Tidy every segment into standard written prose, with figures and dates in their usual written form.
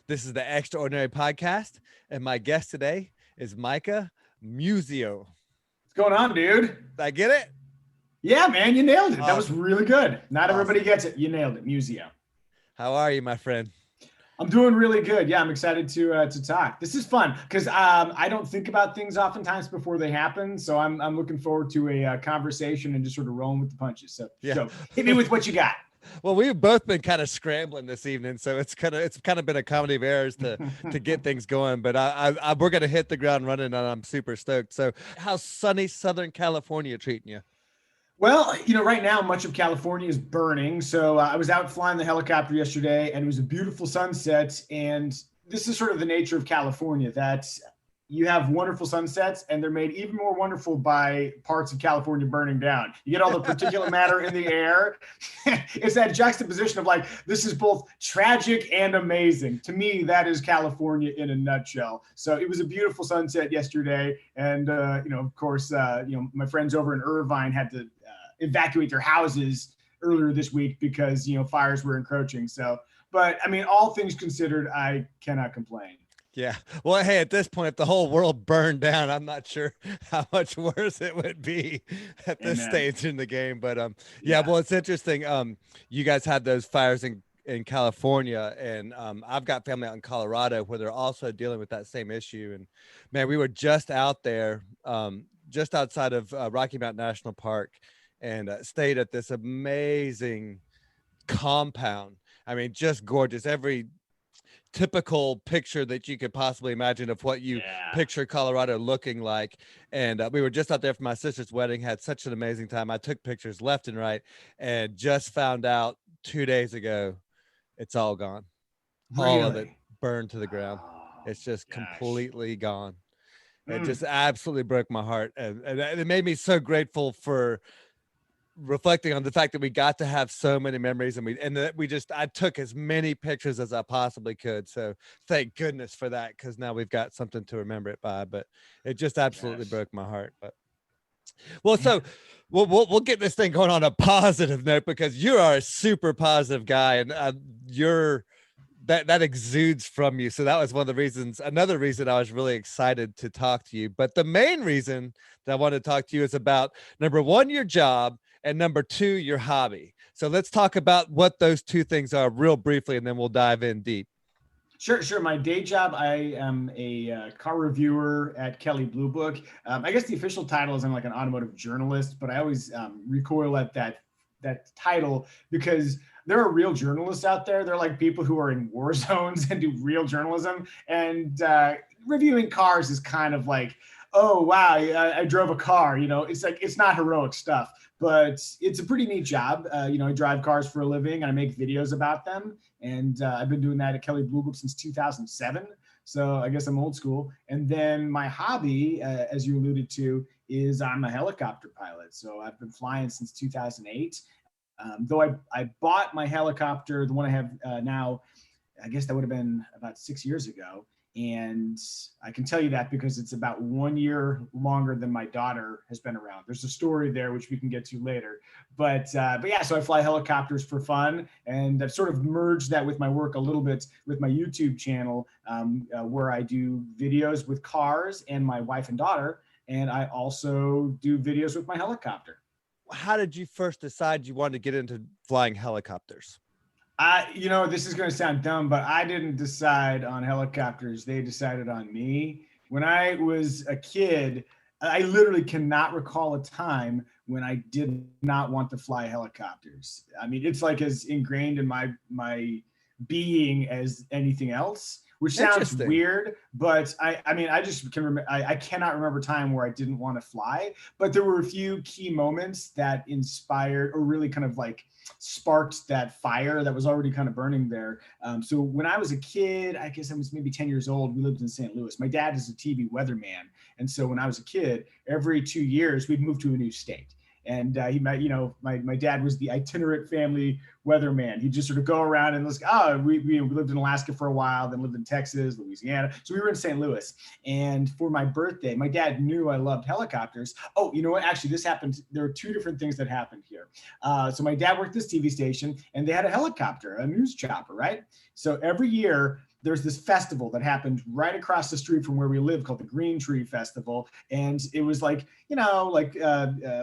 This is the Extraordinary Podcast, and my guest today is Micah Muzio. What's going on, dude? Did I get it? Yeah, man, you nailed it. Awesome. That was really good. Not Awesome. everybody gets it. You nailed it, Muzio. How are you, my friend? I'm doing really good. Yeah, I'm excited to talk. This is fun because I don't think about things oftentimes before they happen. So I'm looking forward to a conversation and just sort of rolling with the punches. So hit me with what you got. Well, we've both been kind of scrambling this evening, so it's kind of been a comedy of errors to get things going. But we're gonna hit the ground running, and I'm super stoked. So, how's sunny Southern California treating you? Well, right now, much of California is burning. So I was out flying the helicopter yesterday, and it was a beautiful sunset. And this is sort of the nature of California, that you have wonderful sunsets, and they're made even more wonderful by parts of California burning down. You get all the particulate matter in the air. It's that juxtaposition of like, this is both tragic and amazing. To me, that is California in a nutshell. So it was a beautiful sunset yesterday. And, of course, my friends over in Irvine had to evacuate their houses earlier this week because, fires were encroaching. So, but I mean, all things considered, I cannot complain. Yeah. Well, hey, at this point, if the whole world burned down, I'm not sure how much worse it would be at this stage in the game. But yeah. Well, it's interesting. You guys had those fires in California, and I've got family out in Colorado where they're also dealing with that same issue. And man, we were just out there, just outside of Rocky Mountain National Park, and stayed at this amazing compound. I mean, just gorgeous. Every typical picture that you could possibly imagine of what you picture Colorado looking like. And we were just out there for my sister's wedding, had such an amazing time. I took pictures left and right, and just found out 2 days ago, it's all gone. Really? All of it burned to the ground. It's just completely gone. It just absolutely broke my heart. And it made me so grateful for reflecting on the fact that we got to have so many memories, and I took as many pictures as I possibly could. So thank goodness for that, because now we've got something to remember it by. But it just absolutely broke my heart. But so we'll get this thing going on a positive note, because you are a super positive guy, and that exudes from you. So that was another reason I was really excited to talk to you. But the main reason that I want to talk to you is about, number one, your job, and number two, your hobby. So let's talk about what those two things are real briefly, and then we'll dive in deep. Sure. My day job, I am a car reviewer at Kelley Blue Book. I guess the official title is I'm like an automotive journalist, but I always recoil at that title because there are real journalists out there. They're like people who are in war zones and do real journalism. And reviewing cars is kind of like, oh, wow, I drove a car. It's like, it's not heroic stuff, but it's a pretty neat job. I drive cars for a living, and I make videos about them. And I've been doing that at Kelley Blue Book since 2007. So I guess I'm old school. And then my hobby, as you alluded to, is I'm a helicopter pilot. So I've been flying since 2008. Though I bought my helicopter, the one I have now, I guess that would have been about 6 years ago. And I can tell you that because it's about 1 year longer than my daughter has been around. There's a story there, which we can get to later. But yeah, so I fly helicopters for fun. And I've sort of merged that with my work a little bit with my YouTube channel, where I do videos with cars and my wife and daughter. And I also do videos with my helicopter. How did you first decide you wanted to get into flying helicopters? This is going to sound dumb, but I didn't decide on helicopters. They decided on me. When I was a kid, I literally cannot recall a time when I did not want to fly helicopters. I mean, it's like as ingrained in my being as anything else, which sounds weird, but I just can remember. I cannot remember a time where I didn't want to fly, but there were a few key moments that inspired or really kind of like sparked that fire that was already kind of burning there. So when I was a kid, I guess I was maybe 10 years old, we lived in St. Louis. My dad is a TV weatherman. And so when I was a kid, every 2 years we'd move to a new state. And my dad was the itinerant family weatherman. He'd just sort of go around and we lived in Alaska for a while, then lived in Texas, Louisiana. So we were in St. Louis. And for my birthday, my dad knew I loved helicopters. Oh, you know what? Actually, this happened. There are two different things that happened here. So my dad worked this TV station, and they had a helicopter, a news chopper, right? So every year, there's this festival that happened right across the street from where we live called the Green Tree Festival. And it was like,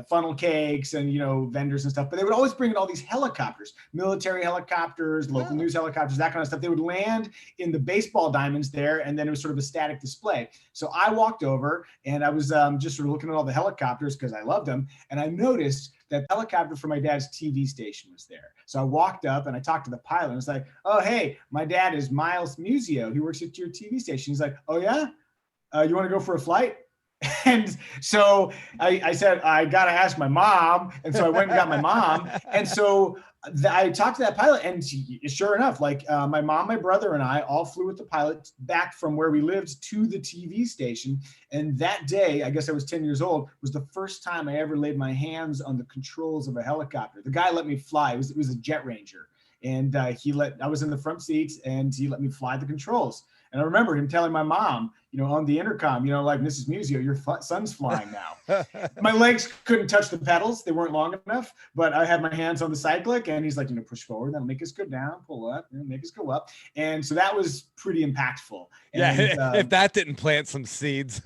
funnel cakes and, vendors and stuff. But they would always bring in all these helicopters, military helicopters, local news helicopters, that kind of stuff. They would land in the baseball diamonds there. And then it was sort of a static display. So I walked over and I was just sort of looking at all the helicopters because I loved them. And I noticed that helicopter for my dad's TV station was there. So I walked up and I talked to the pilot. I was like, oh, hey, my dad is Micah Muzio. He works at your TV station. He's like, oh, yeah? You want to go for a flight? And so I said, I got to ask my mom. And so I went and got my mom. And so I talked to that pilot, and sure enough, my mom, my brother, and I all flew with the pilot back from where we lived to the TV station. And that day, I guess I was 10 years old, was the first time I ever laid my hands on the controls of a helicopter. The guy let me fly. It was a Jet Ranger. And I was in the front seats, and he let me fly the controls. And I remember him telling my mom, on the intercom, like, Mrs. Muzio, your son's flying now. My legs couldn't touch the pedals. They weren't long enough, but I had my hands on the cyclic, and he's like, push forward, then make us go down, pull up, make us go up. And so that was pretty impactful. And, if that didn't plant some seeds.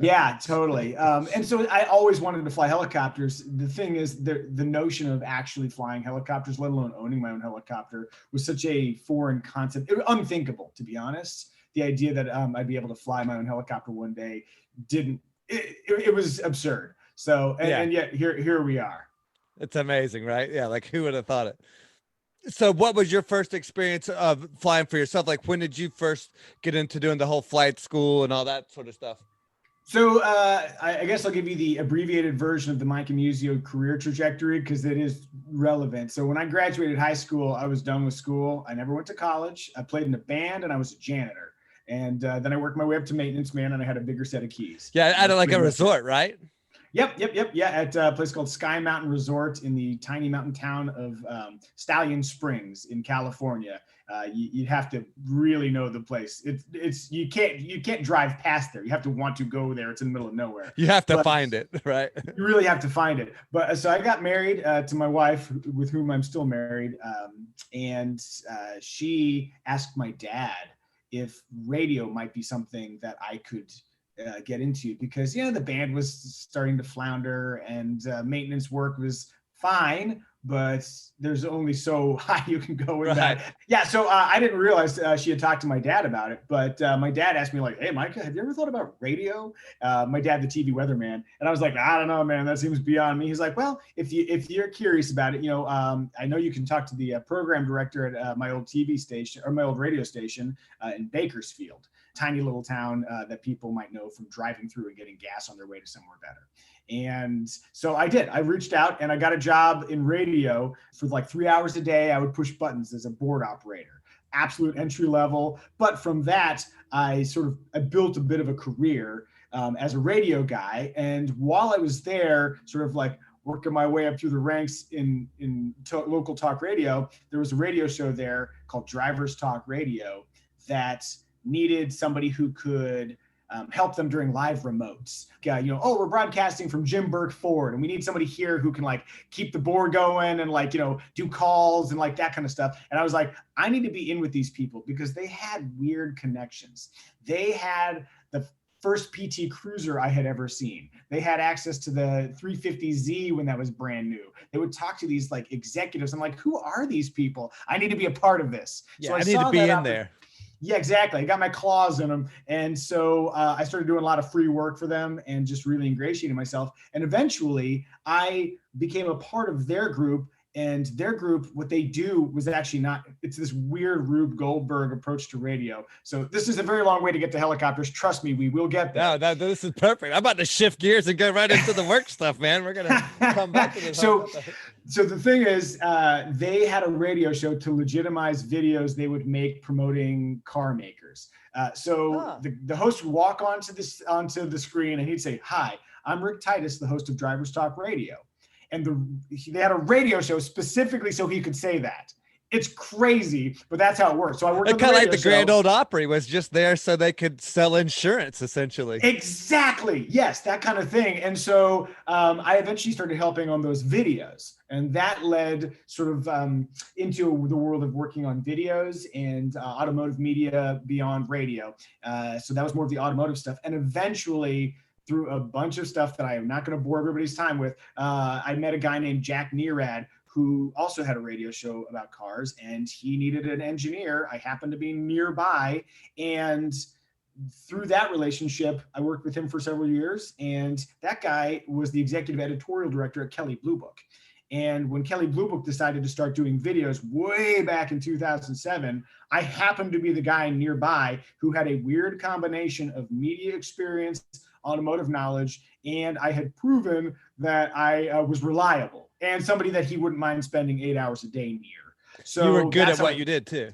Yeah, totally. And so I always wanted to fly helicopters. The thing is, the notion of actually flying helicopters, let alone owning my own helicopter, was such a foreign concept. It was unthinkable, to be honest. The idea that I'd be able to fly my own helicopter one day it was absurd. So, and yet here we are. It's amazing, right? Yeah. Like, who would have thought it? So what was your first experience of flying for yourself? Like, when did you first get into doing the whole flight school and all that sort of stuff? So I guess I'll give you the abbreviated version of the Micah Muzio career trajectory because it is relevant. So when I graduated high school, I was done with school. I never went to college. I played in a band and I was a janitor. And then I worked my way up to maintenance man, and I had a bigger set of keys. Yeah, at like a resort, right? Yep. Yeah, at a place called Sky Mountain Resort in the tiny mountain town of Stallion Springs in California. You have to really know the place. It's you can't drive past there. You have to want to go there. It's in the middle of nowhere. You have to find it, right? You really have to find it. But so I got married to my wife, with whom I'm still married, and she asked my dad if radio might be something that I could get into, because the band was starting to flounder and maintenance work was fine, but there's only so high you can go with that. Yeah, so I didn't realize she had talked to my dad about it, but my dad asked me like, hey, Micah, have you ever thought about radio? My dad, the TV weatherman. And I was like, I don't know, man, that seems beyond me. He's like, well, if you're curious about it, I know you can talk to the program director at my old TV station, or my old radio station in Bakersfield, tiny little town that people might know from driving through and getting gas on their way to somewhere better. And so I did. I reached out and I got a job in radio for like 3 hours a day. I would push buttons as a board operator, absolute entry level. But from that, I built a bit of a career as a radio guy. And while I was there, sort of like working my way up through the ranks in local talk radio, there was a radio show there called Drivers Talk Radio that needed somebody who could help them during live remotes. We're broadcasting from Jim Burke Ford, and we need somebody here who can like keep the board going and like, do calls and like that kind of stuff. And I was like, I need to be in with these people because they had weird connections. They had the first PT Cruiser I had ever seen. They had access to the 350Z when that was brand new. They would talk to these like executives. I'm like, who are these people? I need to be a part of this. Yeah, so I need to be in there. Yeah, exactly. I got my claws in them. And so I started doing a lot of free work for them and just really ingratiating myself. And eventually I became a part of their group. And their group, what they do was actually it's this weird Rube Goldberg approach to radio. So this is a very long way to get to helicopters. Trust me, we will get there. No, this is perfect. I'm about to shift gears and go right into the work stuff, man. We're going to come back to this. So the thing is, they had a radio show to legitimize videos they would make promoting car makers. The host would walk onto the screen and he'd say, "Hi, I'm Rick Titus, the host of Drivers Talk Radio." And they had a radio show specifically so he could say that. It's crazy, but that's how it works. So I worked on the kind of radio like the show. Grand Ole Opry was just there so they could sell insurance, essentially. Exactly. Yes, that kind of thing. And so I eventually started helping on those videos. And that led sort of into the world of working on videos and automotive media beyond radio. So that was more of the automotive stuff. And eventually, through a bunch of stuff that I am not going to bore everybody's time with, I met a guy named Jack Nerad, who also had a radio show about cars, and he needed an engineer. I happened to be nearby, and through that relationship, I worked with him for several years, and that guy was the executive editorial director at Kelley Blue Book. And when Kelley Blue Book decided to start doing videos way back in 2007, I happened to be the guy nearby who had a weird combination of media experience, automotive knowledge, and I had proven that I was reliable and somebody that he wouldn't mind spending 8 hours a day near. So you were good at what you did too.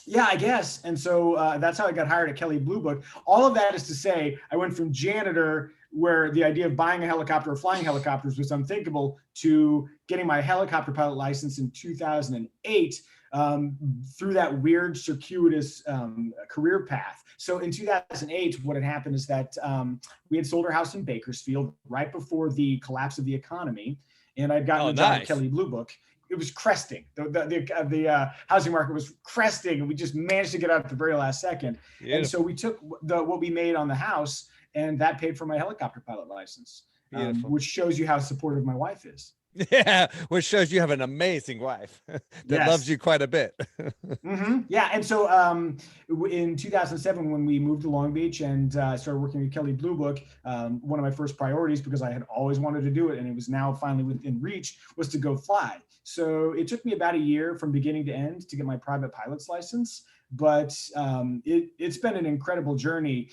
Yeah, I guess. And so that's how I got hired at Kelley Blue Book. All of that is to say, I went from janitor, where the idea of buying a helicopter or flying helicopters was unthinkable, to getting my helicopter pilot license in 2008 through that weird circuitous career path. So in 2008, what had happened is that we had sold our house in Bakersfield right before the collapse of the economy. And I'd gotten a job at Kelley Blue Book. It was cresting. The housing market was cresting, and we just managed to get out at the very last second. Beautiful. And so we took what we made on the house, and that paid for my helicopter pilot license, which shows you how supportive my wife is. Yeah, which shows you have an amazing wife that loves you quite a bit. Mm-hmm. Yeah, and so in 2007, when we moved to Long Beach and started working with Kelley Blue Book, one of my first priorities, because I had always wanted to do it and it was now finally within reach, was to go fly. So it took me about a year from beginning to end to get my private pilot's license, but it's been an incredible journey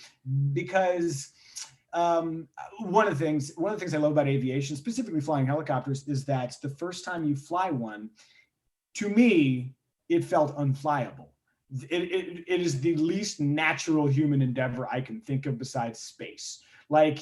because one of the things I love about aviation, specifically flying helicopters, is that the first time you fly one, to me, it felt unflyable. It is the least natural human endeavor I can think of besides space. Like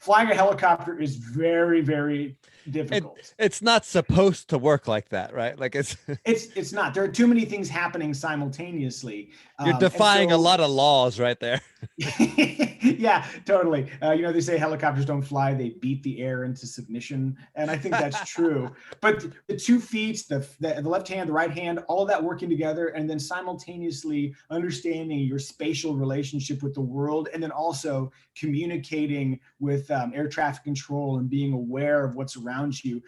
flying a helicopter is very, very difficult. It's not supposed to work like that, right? Like it's not. There are too many things happening simultaneously. You're defying a lot of laws right there. Yeah, totally. They say helicopters don't fly; they beat the air into submission, and I think that's true. But the 2 feet, the left hand, the right hand, all of that working together, and then simultaneously understanding your spatial relationship with the world, and then also communicating with air traffic control and being aware of what's around you.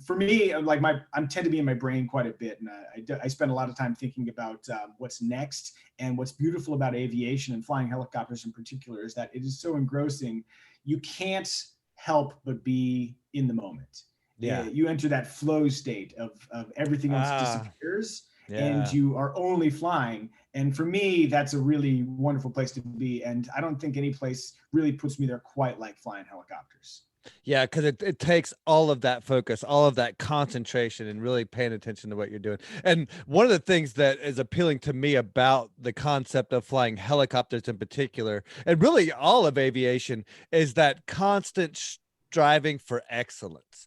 For me, like I tend to be in my brain quite a bit, and I spend a lot of time thinking about what's next. And what's beautiful about aviation and flying helicopters in particular is that it is so engrossing. You can't help but be in the moment. Yeah, you enter that flow state of everything else disappears, and you are only flying. And for me, that's a really wonderful place to be. And I don't think any place really puts me there quite like flying helicopters. Yeah, because it takes all of that focus, all of that concentration, and really paying attention to what you're doing. And one of the things that is appealing to me about the concept of flying helicopters in particular, and really all of aviation, is that constant striving for excellence,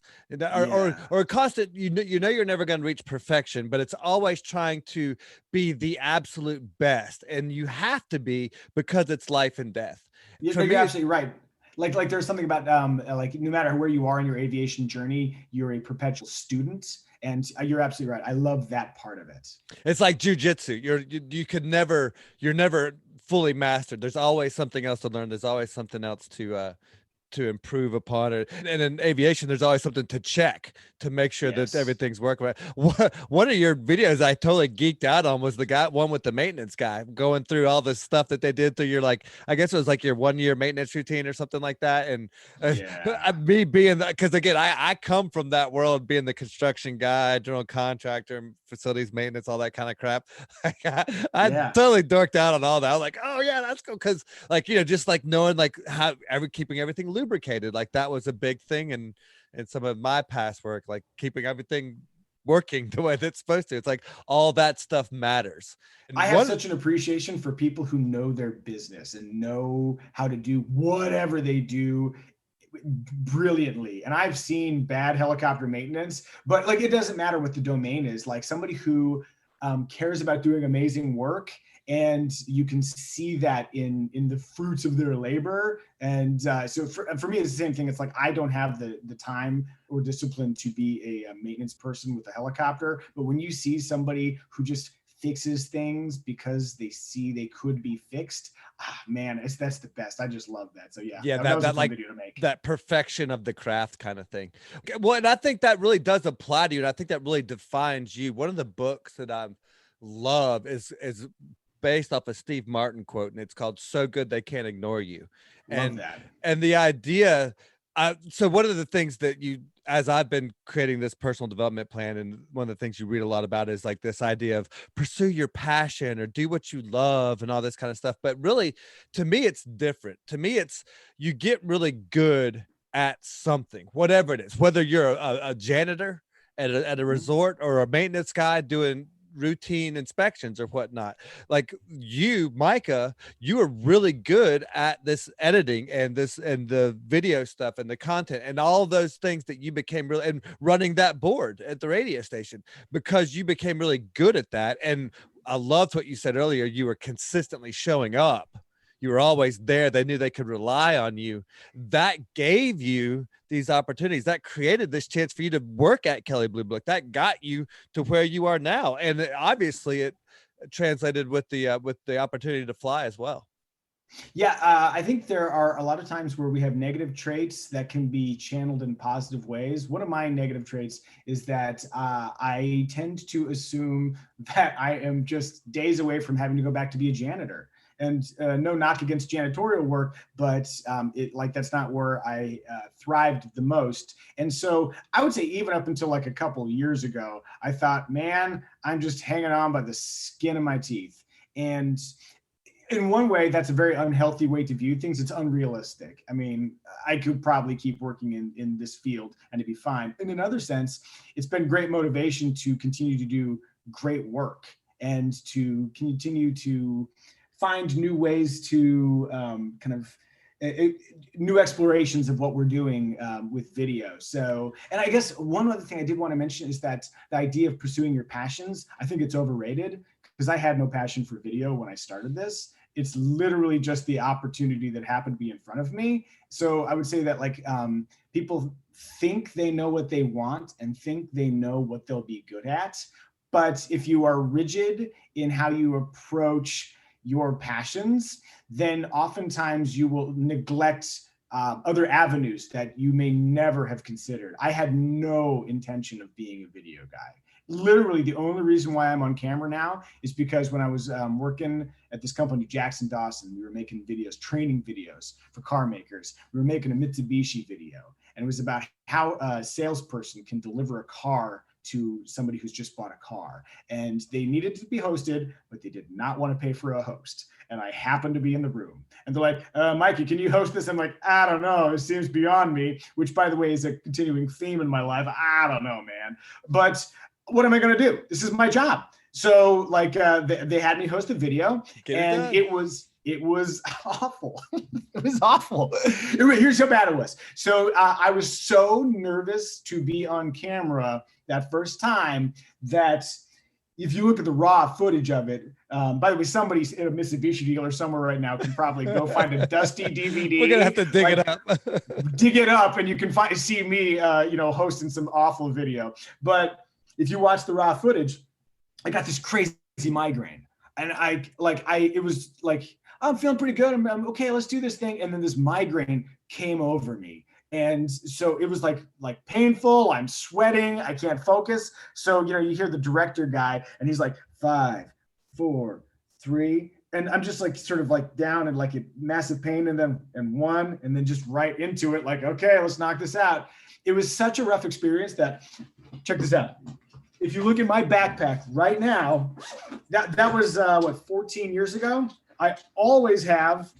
or constant. You know you're never going to reach perfection, but it's always trying to be the absolute best, and you have to be, because it's life and death. You're absolutely right. Like there's something about like no matter where you are in your aviation journey, you're a perpetual student, and you're absolutely right. I love that part of it. It's like jujitsu. You're never fully mastered. There's always something else to learn. There's always something else to improve upon it. And in aviation, there's always something to check to make sure that everything's working right. One of your videos I totally geeked out on was the one with the maintenance guy going through all the stuff that they did through your, I guess it was like your 1 year maintenance routine or something like that. And me being that, because again, I come from that world, being the construction guy, general contractor, facilities maintenance, all that kind of crap. I totally dorked out on all that. I was like, oh yeah, that's cool. Cause just knowing how keeping everything lubricated, that was a big thing in some of my past work, keeping everything working the way that's supposed to. It's all that stuff matters. And I have such an appreciation for people who know their business and know how to do whatever they do brilliantly. And I've seen bad helicopter maintenance, but like, it doesn't matter what the domain is. Like somebody who cares about doing amazing work, and you can see that in the fruits of their labor. And so for me, it's the same thing. It's like, I don't have the time or discipline to be a maintenance person with a helicopter. But when you see somebody who just fixes things because they see they could be fixed, man, that's the best. I just love that. So yeah, that was a fun video to make. That perfection of the craft kind of thing. Okay, well, and I think that really does apply to you, and I think that really defines you. One of the books that I love is based off a Steve Martin quote, and it's called "So Good They Can't Ignore You." Love that. And the idea. So one of the things that as I've been creating this personal development plan, and one of the things you read a lot about is like this idea of pursue your passion or do what you love and all this kind of stuff. But really, to me, it's different. To me, it's you get really good at something, whatever it is, whether you're a janitor at a resort or a maintenance guy doing routine inspections or whatnot. Like you, Micah, you are really good at this editing and the video stuff and the content and all those things that you became really, and running that board at the radio station, because you became really good at that. And I loved what you said earlier. You were consistently showing up. You were always there. They knew they could rely on you. That gave you these opportunities. That created this chance for you to work at Kelley Blue Book. That got you to where you are now. And obviously it translated with the opportunity to fly as well. Yeah, I think there are a lot of times where we have negative traits that can be channeled in positive ways. One of my negative traits is that I tend to assume that I am just days away from having to go back to be a janitor. And no knock against janitorial work, but that's not where I thrived the most. And so I would say even up until like a couple of years ago, I thought, man, I'm just hanging on by the skin of my teeth. And in one way, that's a very unhealthy way to view things. It's unrealistic. I mean, I could probably keep working in this field and it'd be fine. In another sense, it's been great motivation to continue to do great work and to continue to find new ways to new explorations of what we're doing with video. So, and I guess one other thing I did want to mention is that the idea of pursuing your passions, I think it's overrated, because I had no passion for video when I started this. It's literally just the opportunity that happened to be in front of me. So I would say that people think they know what they want and think they know what they'll be good at. But if you are rigid in how you approach your passions, then oftentimes you will neglect other avenues that you may never have considered. I had no intention of being a video guy. Literally, the only reason why I'm on camera now is because when I was working at this company, Jackson Dawson, we were making videos, training videos for car makers. We were making a Mitsubishi video, and it was about how a salesperson can deliver a car to somebody who's just bought a car, and they needed to be hosted, but they did not want to pay for a host. And I happened to be in the room, and they're like, Mikey, can you host this? I'm like, I don't know. It seems beyond me, which by the way is a continuing theme in my life. I don't know, man. But what am I going to do? This is my job. So they had me host a video, and it was awful. It was awful. Here's how bad it was. So I was so nervous to be on camera that first time that if you look at the raw footage of it, by the way, somebody's in a Mitsubishi dealer somewhere right now can probably go find a dusty DVD. We're gonna have to dig it up. Dig it up, and you can see me, hosting some awful video. But if you watch the raw footage, I got this crazy migraine, and it was like, I'm feeling pretty good. I'm okay. Let's do this thing. And then this migraine came over me. And so it was like painful. I'm sweating. I can't focus. So, you hear the director guy and he's like 5, 4, 3. And I'm just sort of down and in massive pain and 1, and then just right into it. Okay, let's knock this out. It was such a rough experience that, check this out. If you look at my backpack right now, that was 14 years ago. I always have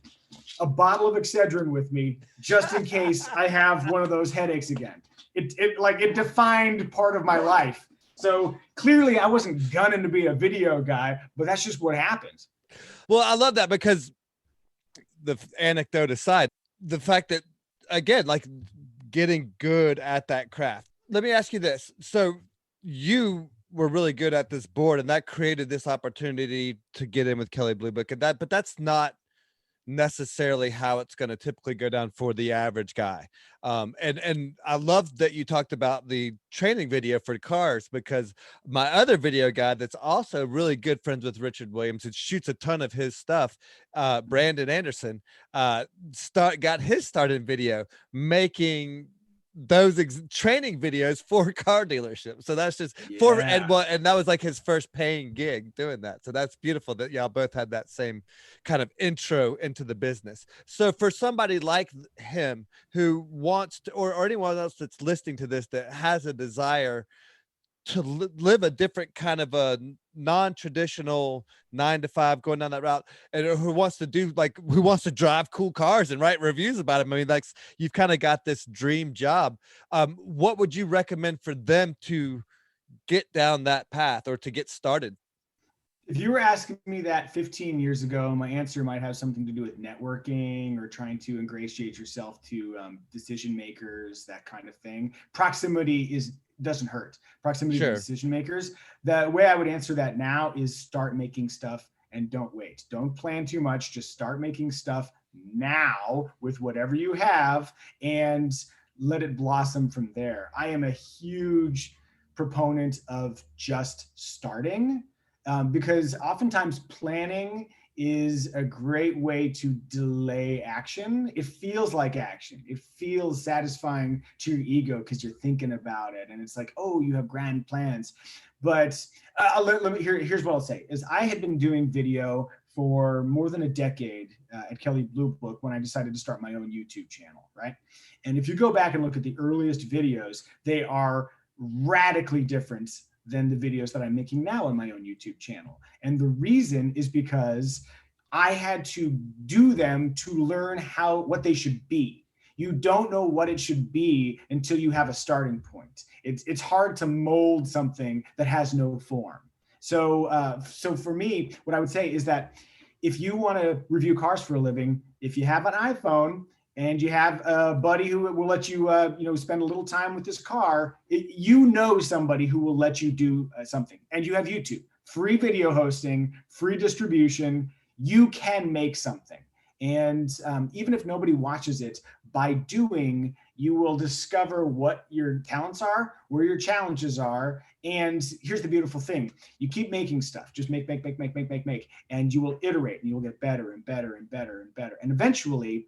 a bottle of Excedrin with me just in case I have one of those headaches again. It defined part of my life. So clearly I wasn't gunning to be a video guy, but that's just what happens. Well, I love that, because the anecdote aside, the fact that, again, getting good at that craft. Let me ask you this. So you were really good at this board, and that created this opportunity to get in with Kelly Blue Book, and but that's not necessarily how it's going to typically go down for the average guy. And I love that you talked about the training video for cars, because my other video guy that's also really good friends with Richard Williams and shoots a ton of his stuff, Brandon Anderson, got his start in video making those training videos for car dealerships. So that's just for, and that was like his first paying gig doing that. So that's beautiful that y'all both had that same kind of intro into the business. So for somebody like him who wants to, or anyone else that's listening to this that has a desire to live a different kind of a non-traditional 9 to 5, going down that route, and who wants to drive cool cars and write reviews about them. I mean, like, you've kind of got this dream job. What would you recommend for them to get down that path or to get started? If you were asking me that 15 years ago, my answer might have something to do with networking or trying to ingratiate yourself to decision makers, that kind of thing. Proximity doesn't hurt. Proximity to decision makers. The way I would answer that now is start making stuff and don't wait. Don't plan too much. Just start making stuff now with whatever you have and let it blossom from there. I am a huge proponent of just starting. Because oftentimes planning is a great way to delay action. It feels like action. It feels satisfying to your ego because you're thinking about it. And it's like, oh, you have grand plans. But here's what I'll say is I had been doing video for more than a decade at Kelly Blue Book when I decided to start my own YouTube channel, right? And if you go back and look at the earliest videos, they are radically different than the videos that I'm making now on my own YouTube channel. And the reason is because I had to do them to learn what they should be. You don't know what it should be until you have a starting point. It's hard to mold something that has no form. So for me, what I would say is that if you want to review cars for a living, if you have an iPhone and you have a buddy who will let you, spend a little time with this car, you know somebody who will let you do something. And you have YouTube, free video hosting, free distribution. You can make something. And even if nobody watches it, by doing, you will discover what your talents are, where your challenges are. And here's the beautiful thing. You keep making stuff, just make, and you will iterate and you will get better and better and better and better. And eventually,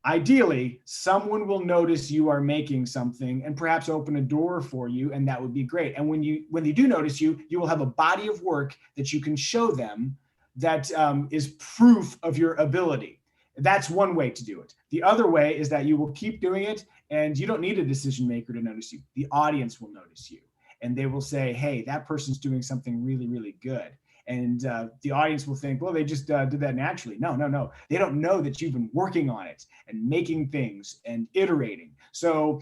ideally, someone will notice you are making something and perhaps open a door for you, and that would be great. And when they do notice you, you will have a body of work that you can show them that is proof of your ability. That's one way to do it. The other way is that you will keep doing it, and you don't need a decision maker to notice you. The audience will notice you, and they will say, hey, that person's doing something really, really good. And the audience will think, well, they just did that naturally. No. They don't know that you've been working on it and making things and iterating. So,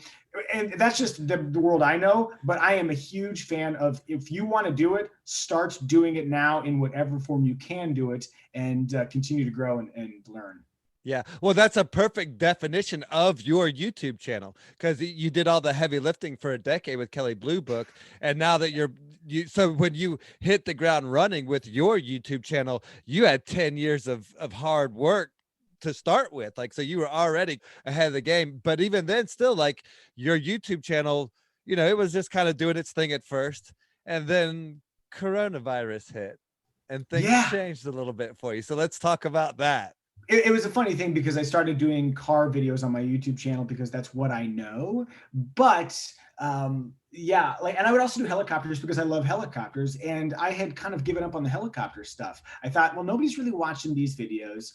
and that's just the world I know, but I am a huge fan of, if you want to do it, start doing it now in whatever form you can do it, and continue to grow and learn. Yeah, well, that's a perfect definition of your YouTube channel, because you did all the heavy lifting for a decade with Kelly Blue Book, and now that so when you hit the ground running with your YouTube channel, you had 10 years of hard work to start with. Like, so you were already ahead of the game. But even then, still, like, your YouTube channel, it was just kind of doing its thing at first, and then coronavirus hit, and things changed a little bit for you. So let's talk about that. It was a funny thing because I started doing car videos on my YouTube channel because that's what I know. But and I would also do helicopters because I love helicopters. And I had kind of given up on the helicopter stuff. I thought, well, nobody's really watching these videos.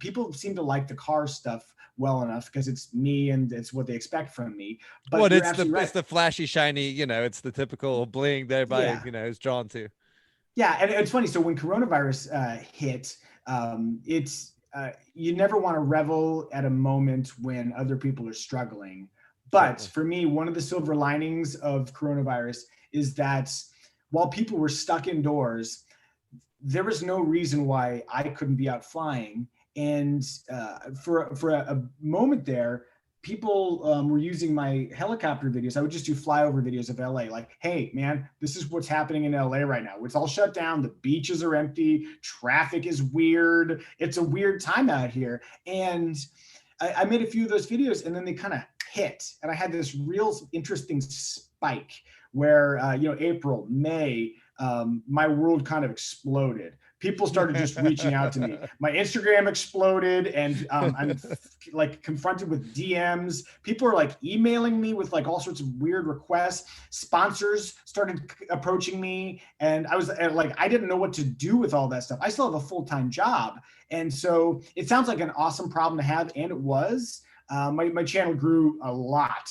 People seem to like the car stuff well enough because it's me and it's what they expect from me. But it's the flashy, shiny, it's the typical bling that everybody, is drawn to. Yeah, and it's funny. So when coronavirus hit, you never want to revel at a moment when other people are struggling. But for me, one of the silver linings of coronavirus is that while people were stuck indoors, there was no reason why I couldn't be out flying. And for a moment there, people were using my helicopter videos. I would just do flyover videos of LA, like, hey, man, this is what's happening in LA right now. It's all shut down. The beaches are empty. Traffic is weird. It's a weird time out here. And I made a few of those videos, and then they kind of hit. And I had this real interesting spike where, April, May, my world kind of exploded. People started just reaching out to me. My Instagram exploded, and I'm like confronted with DMs. People are like emailing me with like all sorts of weird requests. Sponsors started approaching me, and I was like, I didn't know what to do with all that stuff. I still have a full-time job. And so it sounds like an awesome problem to have, and it was. My channel grew a lot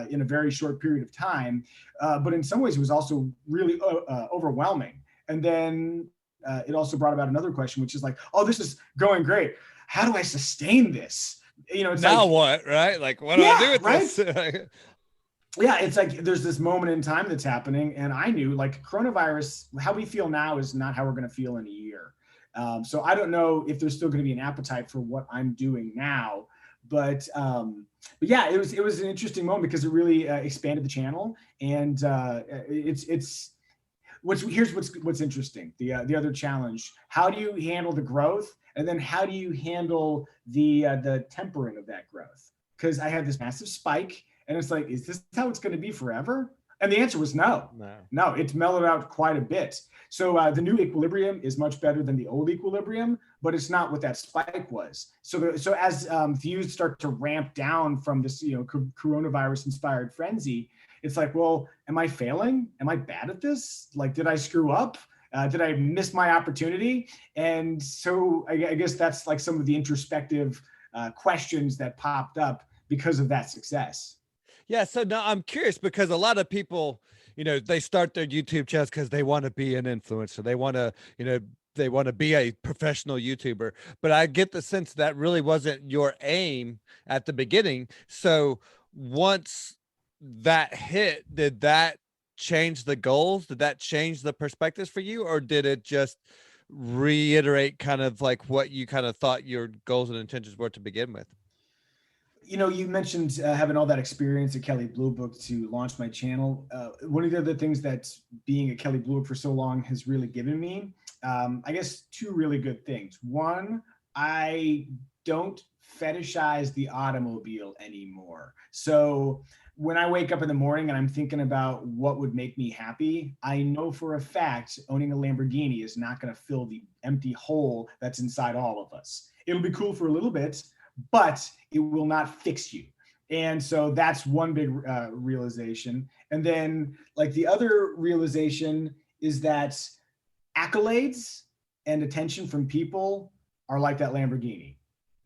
in a very short period of time, but in some ways it was also really overwhelming. And then it also brought about another question, which is like, oh, this is going great. How do I sustain this? It's now like, what, right? Like, what do I do with this? Yeah, it's like there's this moment in time that's happening, and I knew like coronavirus, how we feel now is not how we're going to feel in a year. So I don't know if there's still going to be an appetite for what I'm doing now. But yeah, it was an interesting moment because it really expanded the channel, and here's what's interesting. The other challenge: how do you handle the growth, and then how do you handle the tempering of that growth? Because I had this massive spike, and it's like, is this how it's going to be forever? And the answer was no. It's mellowed out quite a bit. So the new equilibrium is much better than the old equilibrium, but it's not what that spike was. So as views start to ramp down from this, coronavirus-inspired frenzy, it's like, well, am I failing? Am I bad at this? Like, did I screw up? Did I miss my opportunity? And so I guess that's like some of the introspective questions that popped up because of that success. Yeah. So now I'm curious because a lot of people, they start their YouTube channels because they want to be an influencer. They want to, they want to be a professional YouTuber, but I get the sense that really wasn't your aim at the beginning. So once that hit, did that change the goals? Did that change the perspectives for you? Or did it just reiterate kind of like what you kind of thought your goals and intentions were to begin with? You mentioned having all that experience at Kelley Blue Book to launch my channel. One of the other things that being at Kelley Blue Book for so long has really given me, I guess, two really good things. One, I don't fetishize the automobile anymore. So when I wake up in the morning and I'm thinking about what would make me happy, I know for a fact owning a Lamborghini is not going to fill the empty hole that's inside all of us. It'll be cool for a little bit, but it will not fix you. And so that's one big realization. And then like the other realization is that accolades and attention from people are like that Lamborghini.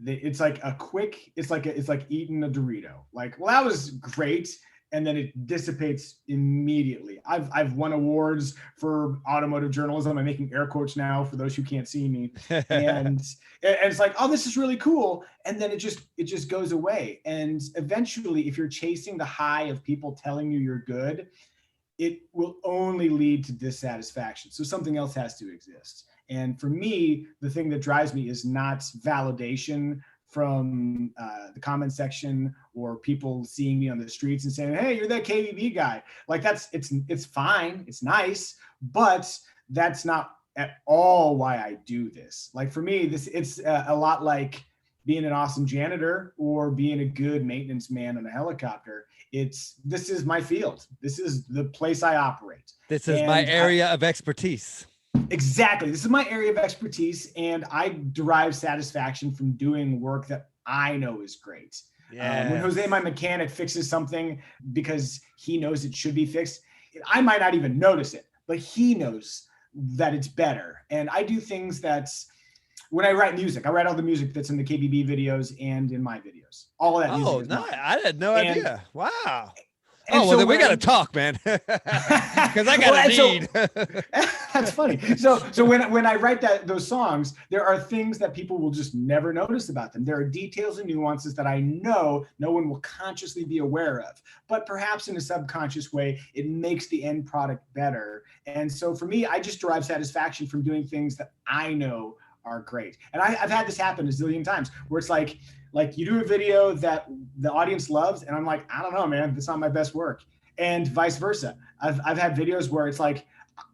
It's like it's like eating a Dorito. Like, well, that was great. And then it dissipates immediately. I've won awards for automotive journalism. I'm making air quotes now for those who can't see me. And it's like, oh, this is really cool. And then it just goes away. And eventually, if you're chasing the high of people telling you you're good, it will only lead to dissatisfaction. So something else has to exist. And for me, the thing that drives me is not validation from the comment section or people seeing me on the streets and saying, hey, you're that KBB guy. Like it's fine, it's nice, but that's not at all why I do this. Like for me, it's a lot like being an awesome janitor or being a good maintenance man on a helicopter. This is my field. This is the place I operate. This is my area of expertise. Exactly. This is my area of expertise, and I derive satisfaction from doing work that I know is great. When Jose, my mechanic, fixes something because he knows it should be fixed, I might not even notice it, but he knows that it's better. And I do things when I write music, I write all the music that's in the KBB videos and in my videos. All of that music. Oh, no, I had no idea. Wow. And well, then we got to talk, man, because I got to need. That's funny. So when I write those songs, there are things that people will just never notice about them. There are details and nuances that I know no one will consciously be aware of, but perhaps in a subconscious way, it makes the end product better. And so for me, I just derive satisfaction from doing things that I know are great. And I've had this happen a zillion times where it's like you do a video that the audience loves, and I'm like, I don't know, man, that's not my best work. And vice versa. I've had videos where it's like,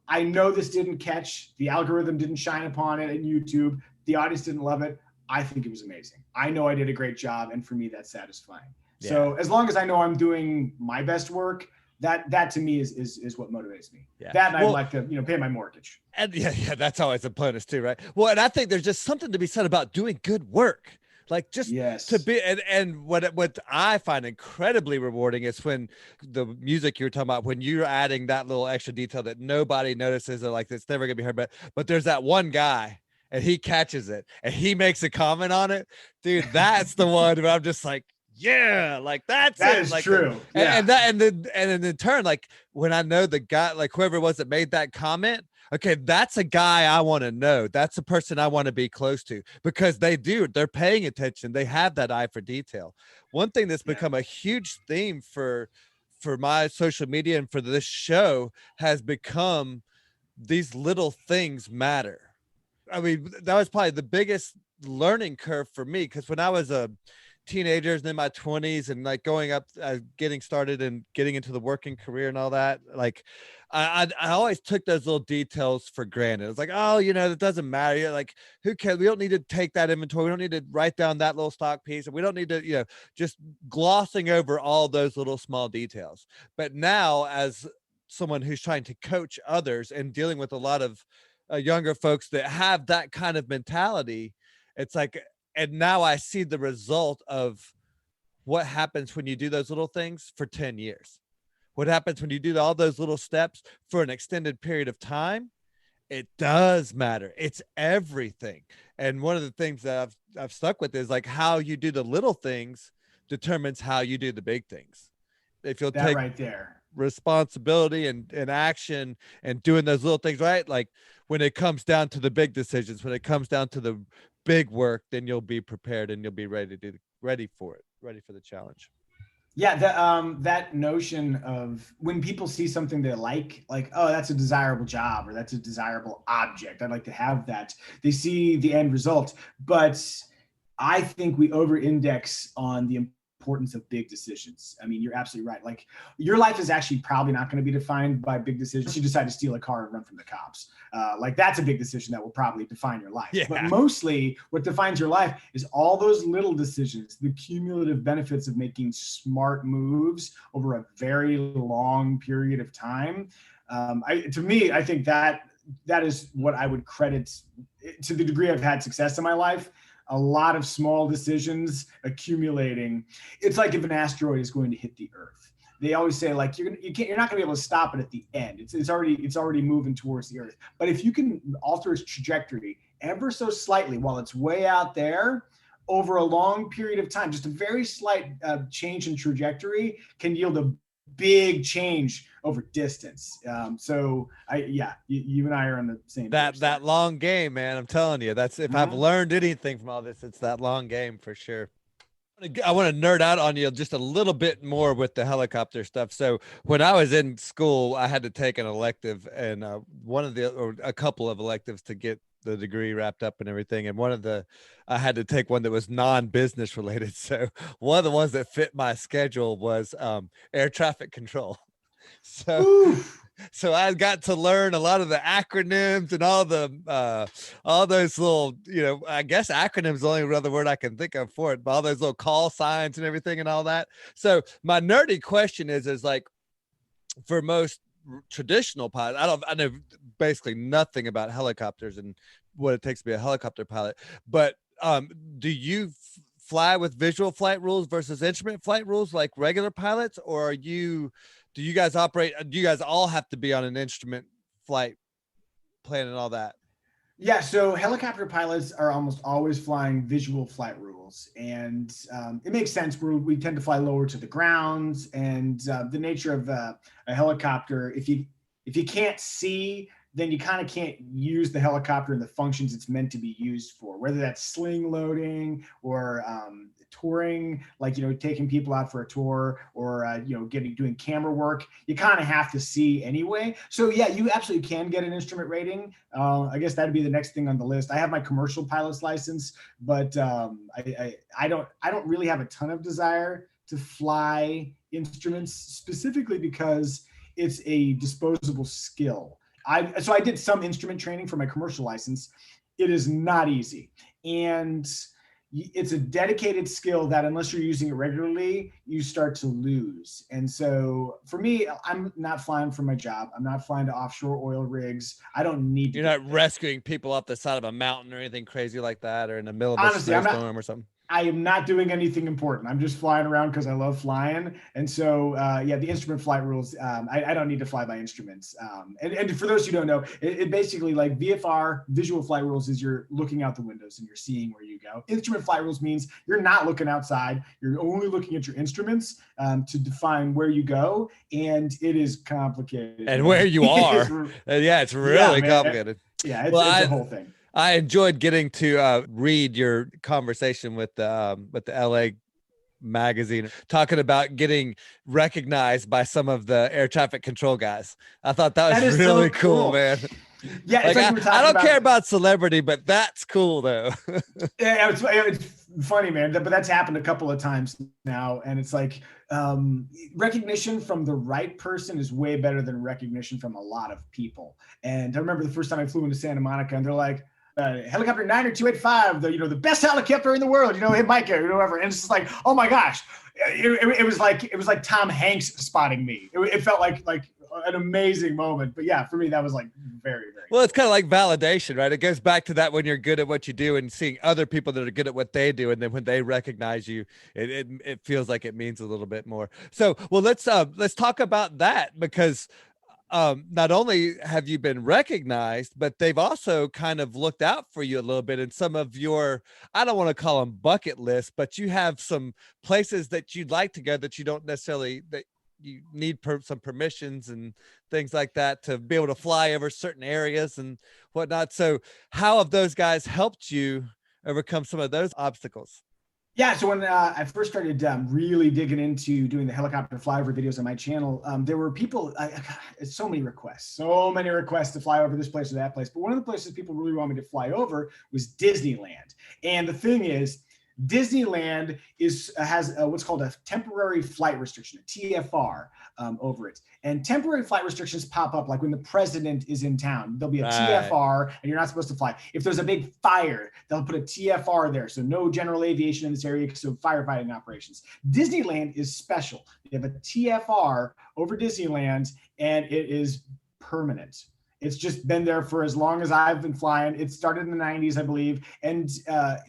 I know this didn't catch, the algorithm didn't shine upon it in YouTube, the audience didn't love it. I think it was amazing. I know I did a great job, and for me, that's satisfying. Yeah. So as long as I know I'm doing my best work, that to me is what motivates me. Yeah. That, and I'd like to, pay my mortgage. And yeah, that's always a bonus too, right? Well, and I think there's just something to be said about doing good work. Like just to be, and what I find incredibly rewarding is when the music you're talking about, when you're adding that little extra detail that nobody notices, or like it's never gonna be heard, but there's that one guy and he catches it and he makes a comment on it, dude. That's the one where I'm just like, yeah, like that is like true. And in turn, like when I know the guy, like whoever it was that made that comment, okay, that's a guy I want to know. That's a person I want to be close to, because they're paying attention. They have that eye for detail. One thing that's become a huge theme for my social media and for this show has become these little things matter. I mean, that was probably the biggest learning curve for me, because when I was a teenagers and in my 20s and like going up, getting started and getting into the working career and all that, like I always took those little details for granted. It's like, oh, that doesn't matter. You're like, who cares? We don't need to take that inventory. We don't need to write down that little stock piece. And we don't need to, just glossing over all those little small details. But now, as someone who's trying to coach others and dealing with a lot of younger folks that have that kind of mentality, it's like, and now I see the result of what happens when you do those little things for 10 years. What happens when you do all those little steps for an extended period of time? It does matter. It's everything. And one of the things that I've stuck with is like how you do the little things determines how you do the big things. If you'll take right there responsibility and action and doing those little things right, like when it comes down to the big decisions, when it comes down to the big work, then you'll be prepared and you'll be ready for the challenge. Yeah, that notion of when people see something they like, oh, that's a desirable job or that's a desirable object, I'd like to have that. They see the end result, but I think we over-index on the importance of big decisions. I mean, you're absolutely right. Like, your life is actually probably not going to be defined by big decisions. You decide to steal a car and run from the cops. Like, that's a big decision that will probably define your life. Yeah. But mostly what defines your life is all those little decisions, the cumulative benefits of making smart moves over a very long period of time. To me, I think that is what I would credit to the degree I've had success in my life. A lot of small decisions accumulating. It's like if an asteroid is going to hit the Earth. They always say, like, you're not going to be able to stop it at the end. It's already moving towards the Earth. But if you can alter its trajectory ever so slightly while it's way out there, over a long period of time, just a very slight change in trajectory can yield a big change over distance. So you and I are on the same page. That long game, man. I'm telling you, that's if I've learned anything from all this, it's that long game for sure. I want to nerd out on you just a little bit more with the helicopter stuff. So when I was in school, I had to take an elective, and a couple of electives to get the degree wrapped up and everything. And I had to take one that was non-business related. So one of the ones that fit my schedule was air traffic control. So I got to learn a lot of the acronyms and all those little, I guess acronyms is the only other word I can think of for it, but all those little call signs and everything and all that. So my nerdy question is like, for most traditional pilots, I know basically nothing about helicopters and what it takes to be a helicopter pilot, but do you fly with visual flight rules versus instrument flight rules like regular pilots, or do you guys all have to be on an instrument flight plan and all that? Yeah, so helicopter pilots are almost always flying visual flight rules, and it makes sense. We tend to fly lower to the ground, and the nature of a helicopter, if you can't see then you kind of can't use the helicopter and the functions it's meant to be used for, whether that's sling loading or touring, like, taking people out for a tour, or, doing camera work. You kind of have to see anyway. So yeah, you absolutely can get an instrument rating. I guess that'd be the next thing on the list. I have my commercial pilot's license, but I don't really have a ton of desire to fly instruments, specifically because it's a disposable skill. So I did some instrument training for my commercial license. It is not easy. And it's a dedicated skill that unless you're using it regularly, you start to lose. And so for me, I'm not flying for my job. I'm not flying to offshore oil rigs. I don't need to. You're not rescuing people off the side of a mountain or anything crazy like that, or in the middle of a snowstorm or something. I am not doing anything important. I'm just flying around because I love flying. And so, the instrument flight rules, I don't need to fly by instruments. And for those who don't know, it basically, like, VFR, visual flight rules, is you're looking out the windows and you're seeing where you go. Instrument flight rules means you're not looking outside. You're only looking at your instruments to define where you go. And it is complicated. And where you are. It's really complicated. It's a whole thing. I enjoyed getting to read your conversation with the LA magazine, talking about getting recognized by some of the air traffic control guys. I thought that was really so cool, man. Yeah, I don't care about celebrity, but that's cool though. Yeah, it's funny, man. But that's happened a couple of times now, and it's like recognition from the right person is way better than recognition from a lot of people. And I remember the first time I flew into Santa Monica, and they're like, helicopter 90285, the best helicopter in the world, hey, Micah, or whoever. And it's just like, oh my gosh, it was like Tom Hanks spotting me. It felt like an amazing moment. But yeah, for me, that was like very, very well, it's kind of like validation, right? It goes back to that when you're good at what you do and seeing other people that are good at what they do, and then when they recognize you, it feels like it means a little bit more. So, well, let's talk about that, because not only have you been recognized, but they've also kind of looked out for you a little bit in some of your, I don't want to call them bucket lists, but you have some places that you'd like to go that you don't necessarily, that you need some permissions and things like that to be able to fly over certain areas and whatnot. So how have those guys helped you overcome some of those obstacles? Yeah, so when I first started really digging into doing the helicopter flyover videos on my channel, there were people, so many requests to fly over this place or that place. But one of the places people really wanted me to fly over was Disneyland. And the thing is, Disneyland has what's called a temporary flight restriction, a TFR, over it. And temporary flight restrictions pop up like when the president is in town. There'll be a TFR and you're not supposed to fly. If there's a big fire, they'll put a TFR there. So no general aviation in this area, so firefighting operations. Disneyland is special. They have a TFR over Disneyland, and it is permanent. It's just been there for as long as I've been flying. It started in the 90s, I believe. And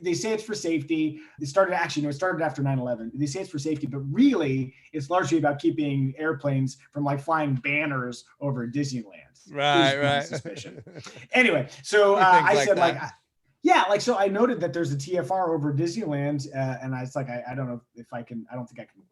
they say it's for safety. It started after 9/11. They say it's for safety, but really it's largely about keeping airplanes from like flying banners over Disneyland. Right. Suspicion. Anyway, so I said so I noted that there's a TFR over Disneyland, and I was like, I don't know if I can, I don't think I can,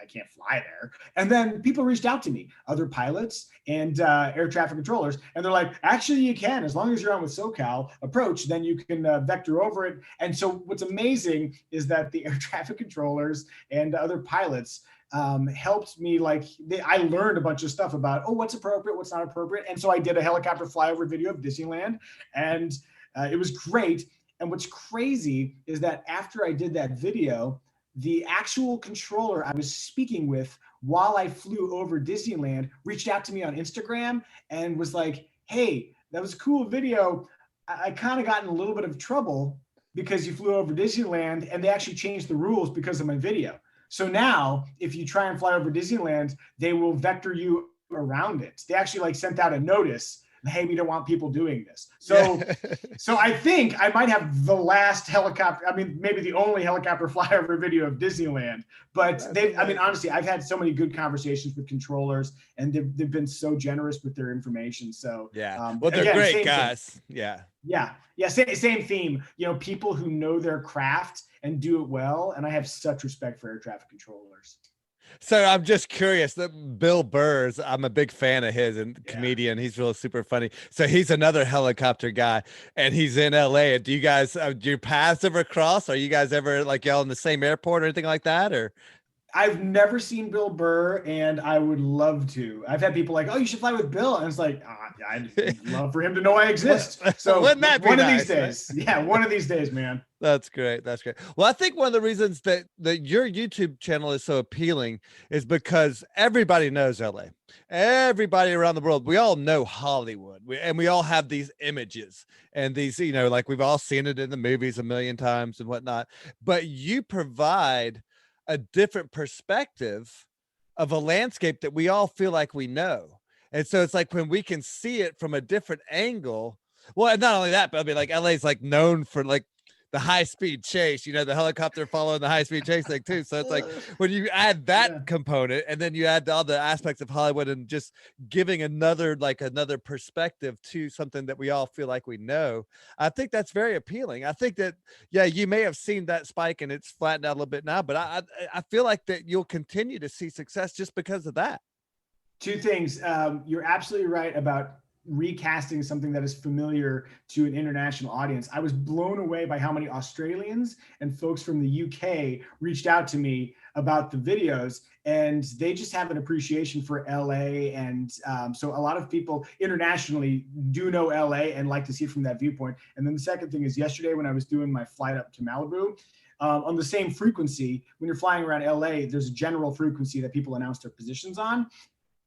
I can't fly there. And then people reached out to me, other pilots and air traffic controllers, and they're like, actually you can, as long as you're on with SoCal approach, then you can vector over it. And so what's amazing is that the air traffic controllers and other pilots helped me. I learned a bunch of stuff about, what's appropriate, what's not appropriate. And so I did a helicopter flyover video of Disneyland, and it was great. And what's crazy is that after I did that video, the actual controller I was speaking with while I flew over Disneyland reached out to me on Instagram and was like, hey, that was a cool video. I kind of got in a little bit of trouble because you flew over Disneyland, and they actually changed the rules because of my video. So now if you try and fly over Disneyland, they will vector you around it. They actually sent out a notice, hey, we don't want people doing this. So I think I might have the last helicopter, maybe the only helicopter flyover video of Disneyland. But honestly, I've had so many good conversations with controllers, and they've been so generous with their information. So they're great guys. Same theme. People who know their craft and do it well. And I have such respect for air traffic controllers. So I'm just curious that Bill Burr's, I'm a big fan of his and comedian. He's really super funny. So he's another helicopter guy and he's in LA. Do you guys, do your paths ever cross? Are you guys ever like y'all in the same airport or anything like that? Or I've never seen Bill Burr, and I would love to. I've had people like, "Oh, you should fly with Bill," and it's like, I'd love for him to know I exist. So wouldn't that be one of nice, these days, yeah, one of these days, man. That's great. That's great. Well, I think one of the reasons that your YouTube channel is so appealing is because everybody knows LA. Everybody around the world, we all know Hollywood. And we all have these images and these, you know, like we've all seen it in the movies a million times and whatnot. But you provide a different perspective of a landscape that we all feel like we know. And so it's like when we can see it from a different angle. Well, and not only that, but I mean, like LA's like known for like the high speed chase, you know, the helicopter following the high speed chase thing too. So it's like when you add that component and then you add all the aspects of Hollywood and just giving another perspective to something that we all feel like we know, I think that's very appealing. I think that, yeah, you may have seen that spike and it's flattened out a little bit now, but I feel like that you'll continue to see success just because of that. Two things. You're absolutely right about recasting something that is familiar to an international audience. I was blown away by how many Australians and folks from the UK reached out to me about the videos, and they just have an appreciation for LA. And so a lot of people internationally do know LA and like to see it from that viewpoint. And then the second thing is yesterday when I was doing my flight up to Malibu, on the same frequency, when you're flying around LA, there's a general frequency that people announce their positions on.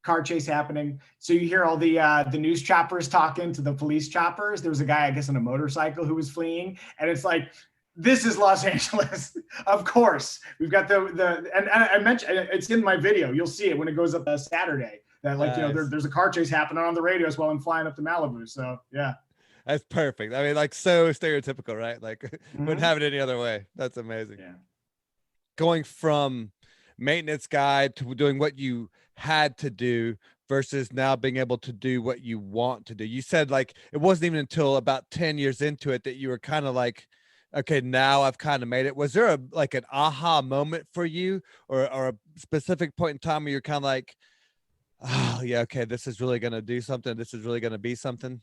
Car chase happening. So you hear all the news choppers talking to the police choppers. There was a guy, I guess, on a motorcycle who was fleeing. And it's like, this is Los Angeles. Of course. We've got and I mentioned, it's in my video. You'll see it when it goes up Saturday. That like, nice. You know, there's a car chase happening on the radios while I'm flying up to Malibu. So yeah. That's perfect. I mean, like so stereotypical, right? Like wouldn't have it any other way. That's amazing. Yeah. Going from maintenance guy to doing what you had to do versus now being able to do what you want to do. You said like it wasn't even until about 10 years into it that you were kind of like, okay, now I've kind of made it. Was there an aha moment for you or a specific point in time where you're kind of like, oh yeah, okay, this is really going to do something. This is really going to be something.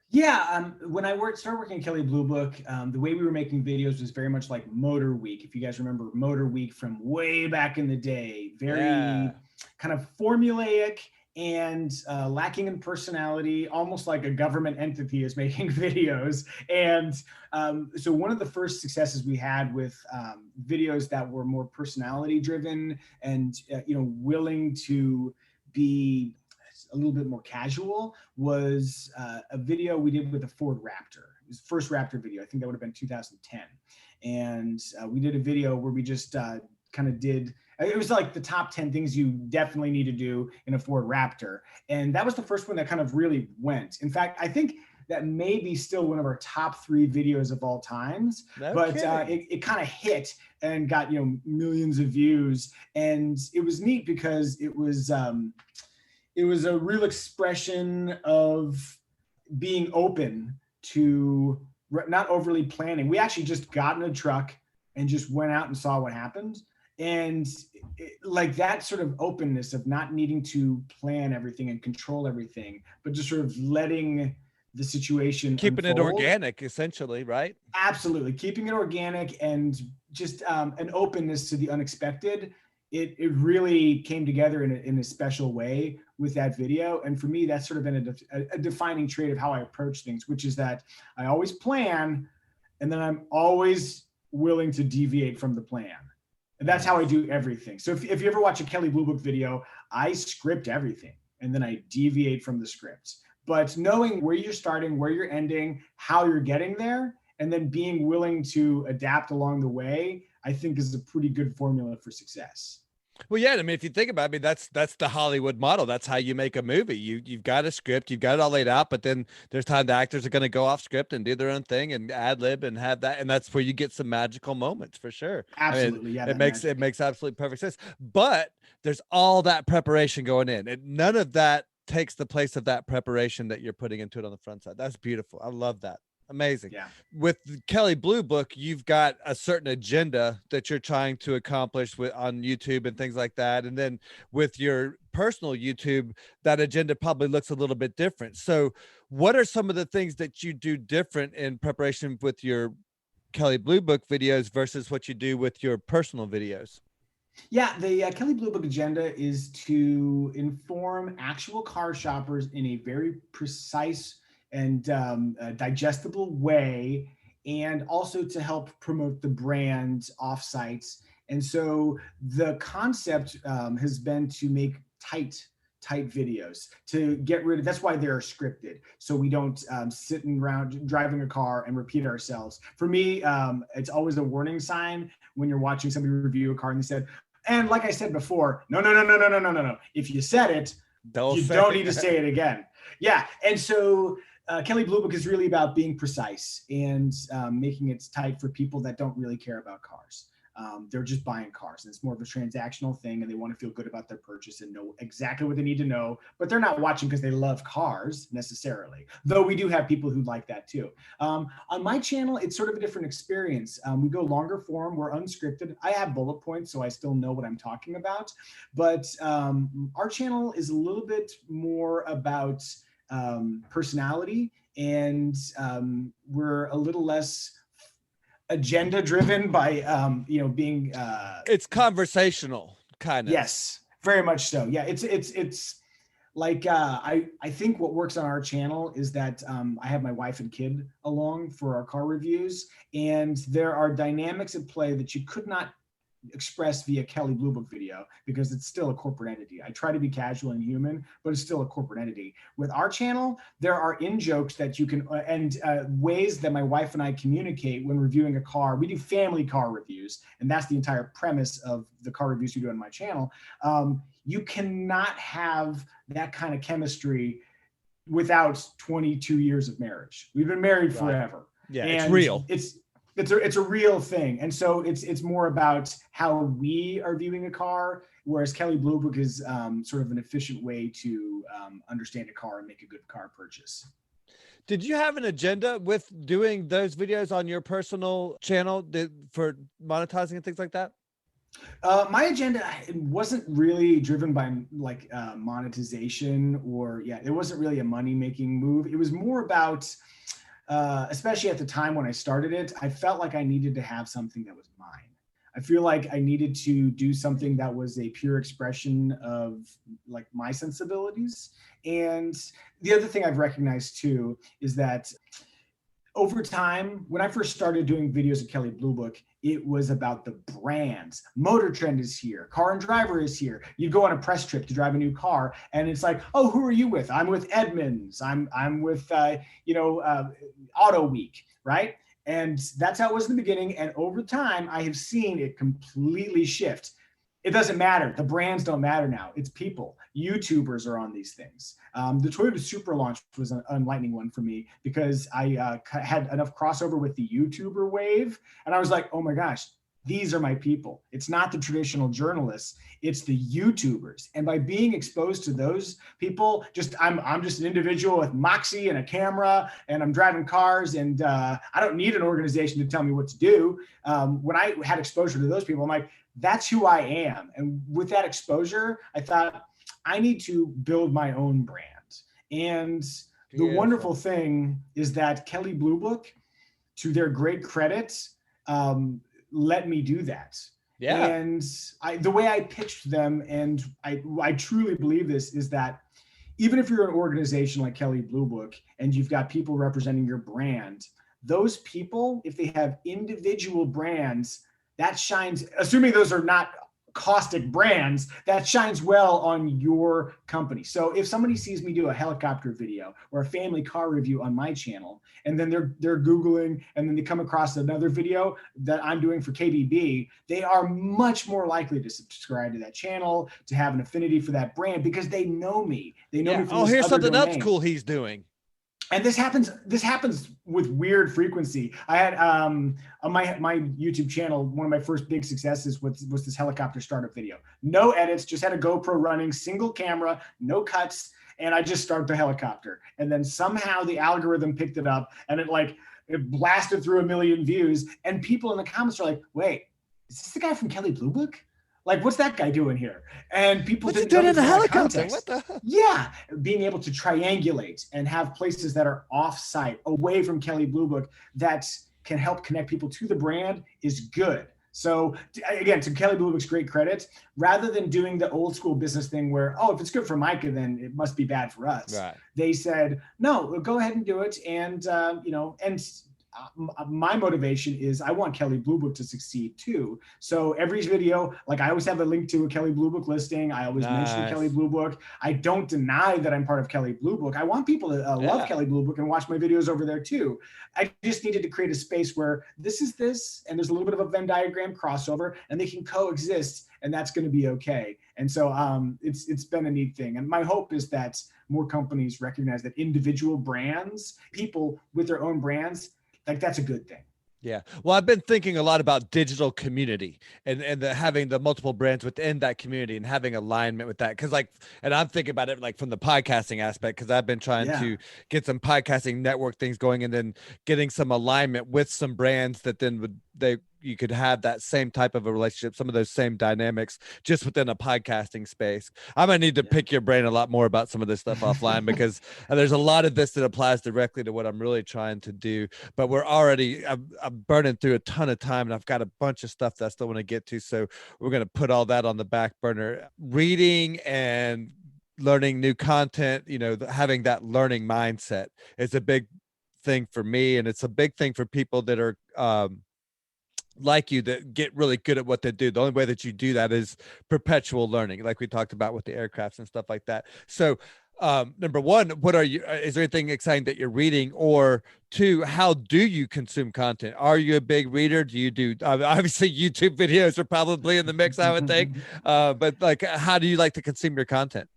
Yeah, when I started working at Kelley Blue Book, the way we were making videos was very much like Motor Week. If you guys remember Motor Week from way back in the day, very kind of formulaic and lacking in personality, almost like a government entity is making videos. And so one of the first successes we had with videos that were more personality driven and willing to be a little bit more casual was a video we did with a Ford Raptor. It was the first Raptor video. I think that would have been 2010. And we did a video where we just kind of did, it was like the top 10 things you definitely need to do in a Ford Raptor. And that was the first one that kind of really went. In fact, I think that may be still one of our top 3 videos of all times, but it kind of hit and got, millions of views. And it was neat because it was a real expression of being open to not overly planning. We actually just got in a truck and just went out and saw what happened. And like that sort of openness of not needing to plan everything and control everything, but just sort of letting the situation keeping unfold. It organic, essentially, right? Absolutely. Keeping it organic and just an openness to the unexpected. It really came together in a special way with that video. And for me, that's sort of been a defining trait of how I approach things, which is that I always plan and then I'm always willing to deviate from the plan. And that's how I do everything. So if you ever watch a Kelley Blue Book video, I script everything and then I deviate from the script. But knowing where you're starting, where you're ending, how you're getting there, and then being willing to adapt along the way, I think is a pretty good formula for success. Well, yeah, I mean, if you think about it, I mean, that's the Hollywood model. That's how you make a movie. You've got a script, you've got it all laid out, but then there's time the actors are going to go off script and do their own thing and ad lib and have that, and that's where you get some magical moments for sure. Absolutely, I mean, it makes absolutely perfect sense. But there's all that preparation going in, and none of that takes the place of that preparation that you're putting into it on the front side. That's beautiful. I love that. Amazing. Yeah. With the Kelly Blue Book, you've got a certain agenda that you're trying to accomplish with on YouTube and things like that. And then with your personal YouTube, that agenda probably looks a little bit different. So what are some of the things that you do different in preparation with your Kelly Blue Book videos versus what you do with your personal videos? Yeah, the Kelly Blue Book agenda is to inform actual car shoppers in a very precise and digestible way, and also to help promote the brand offsites. And so the concept has been to make tight videos to get rid of. That's why they're scripted, so we don't sit around driving a car and repeat ourselves. For me, it's always a warning sign when you're watching somebody review a car and they said, and like I said before, no. If you said it, you don't need to say it again. Yeah. And so Kelly Blue Book is really about being precise and making it tight for people that don't really care about cars. They're just buying cars, and it's more of a transactional thing, and they want to feel good about their purchase and know exactly what they need to know, but they're not watching because they love cars necessarily, though we do have people who like that too. On my channel, it's sort of a different experience. We go longer form, we're unscripted. I have bullet points, so I still know what I'm talking about, but our channel is a little bit more about personality, and we're a little less agenda driven by being it's conversational kind of. Yes, very much so. Yeah, it's like I think what works on our channel is that I have my wife and kid along for our car reviews, and there are dynamics at play that you could not expressed via Kelly Blue Book video because it's still a corporate entity. I try to be casual and human, but it's still a corporate entity. With our channel, there are in-jokes that you can, and ways that my wife and I communicate when reviewing a car. We do family car reviews, and that's the entire premise of the car reviews we do on my channel. You cannot have that kind of chemistry without 22 years of marriage. We've been married forever. Yeah, and it's real. It's a real thing. And so it's more about how we are viewing a car, whereas Kelly Blue Book is sort of an efficient way to understand a car and make a good car purchase. Did you have an agenda with doing those videos on your personal channel for monetizing and things like that? My agenda, it wasn't really driven by like monetization or, it wasn't really a money-making move. It was more about, especially at the time when I started it, I felt like I needed to have something that was mine. I feel like I needed to do something that was a pure expression of like my sensibilities. And the other thing I've recognized too is that over time, when I first started doing videos of Kelly Blue Book, it was about the brands. Motor Trend is here. Car and Driver is here. You go on a press trip to drive a new car, and it's like, oh, who are you with? I'm with Edmunds. I'm with Auto Week, right? And that's how it was in the beginning. And over time, I have seen it completely shift. It doesn't matter. The brands don't matter now. It's people. YouTubers are on these things. The Toyota Supra launch was an enlightening one for me because I had enough crossover with the YouTuber wave. And I was like, oh my gosh, these are my people. It's not the traditional journalists, it's the YouTubers. And by being exposed to those people, I'm just an individual with moxie and a camera, and I'm driving cars, and I don't need an organization to tell me what to do. When I had exposure to those people, I'm like, that's who I am. And with that exposure, I thought I need to build my own brand. And the wonderful thing is that Kelly Blue Book, to their great credit, let me do that. Yeah. And the way I pitched them, and I truly believe this, is that even if you're an organization like Kelly Blue Book and you've got people representing your brand, those people, if they have individual brands, that shines, assuming those are not caustic brands, that shines well on your company. So if somebody sees me do a helicopter video or a family car review on my channel, and then they're Googling, and then they come across another video that I'm doing for KBB, they are much more likely to subscribe to that channel, to have an affinity for that brand, because they know me. They know me from this here's other something domain. else cool he's doing. And this happens with weird frequency. I had on my YouTube channel, one of my first big successes was this helicopter startup video. No edits, just had a GoPro running, single camera, no cuts, and I just started the helicopter. And then somehow the algorithm picked it up, and it like it blasted through 1 million views, and people in the comments are like, wait, is this the guy from Kelly Blue Book? Like, what's that guy doing here? And people What's he didn't know doing in a there's a lot of helicopter? context. What the? Yeah, being able to triangulate and have places that are off-site, away from Kelly Blue Book, that can help connect people to the brand is good. So again, to Kelly Blue Book's great credit, rather than doing the old school business thing where, oh, if it's good for Micah, then it must be bad for us. Right. They said, no, go ahead and do it. And, my motivation is I want Kelly Blue Book to succeed too. So every video, like I always have a link to a Kelly Blue Book listing. I always mention Kelly Blue Book. I don't deny that I'm part of Kelly Blue Book. I want people to love Kelly Blue Book and watch my videos over there too. I just needed to create a space where this is this, and there's a little bit of a Venn diagram crossover, and they can coexist, and that's going to be okay. And so it's been a neat thing. And my hope is that more companies recognize that individual brands, people with their own brands, like that's a good thing. Yeah. Well, I've been thinking a lot about digital community and having the multiple brands within that community and having alignment with that. Cause and I'm thinking about it like from the podcasting aspect, cause I've been trying to get some podcasting network things going and then getting some alignment with some brands that then you could have that same type of a relationship, some of those same dynamics just within a podcasting space. I'm going to need to pick your brain a lot more about some of this stuff offline because there's a lot of this that applies directly to what I'm really trying to do, but I'm burning through a ton of time and I've got a bunch of stuff that I still want to get to. So we're going to put all that on the back burner. Reading and learning new content, having that learning mindset is a big thing for me. And it's a big thing for people that are, like you, that get really good at what they do. The only way that you do that is perpetual learning, like we talked about with the aircrafts and stuff like that. So number one, is there anything exciting that you're reading? Or two, how do you consume content? Are you a big reader? Do you do obviously YouTube videos are probably in the mix, I would think, but like, how do you like to consume your content?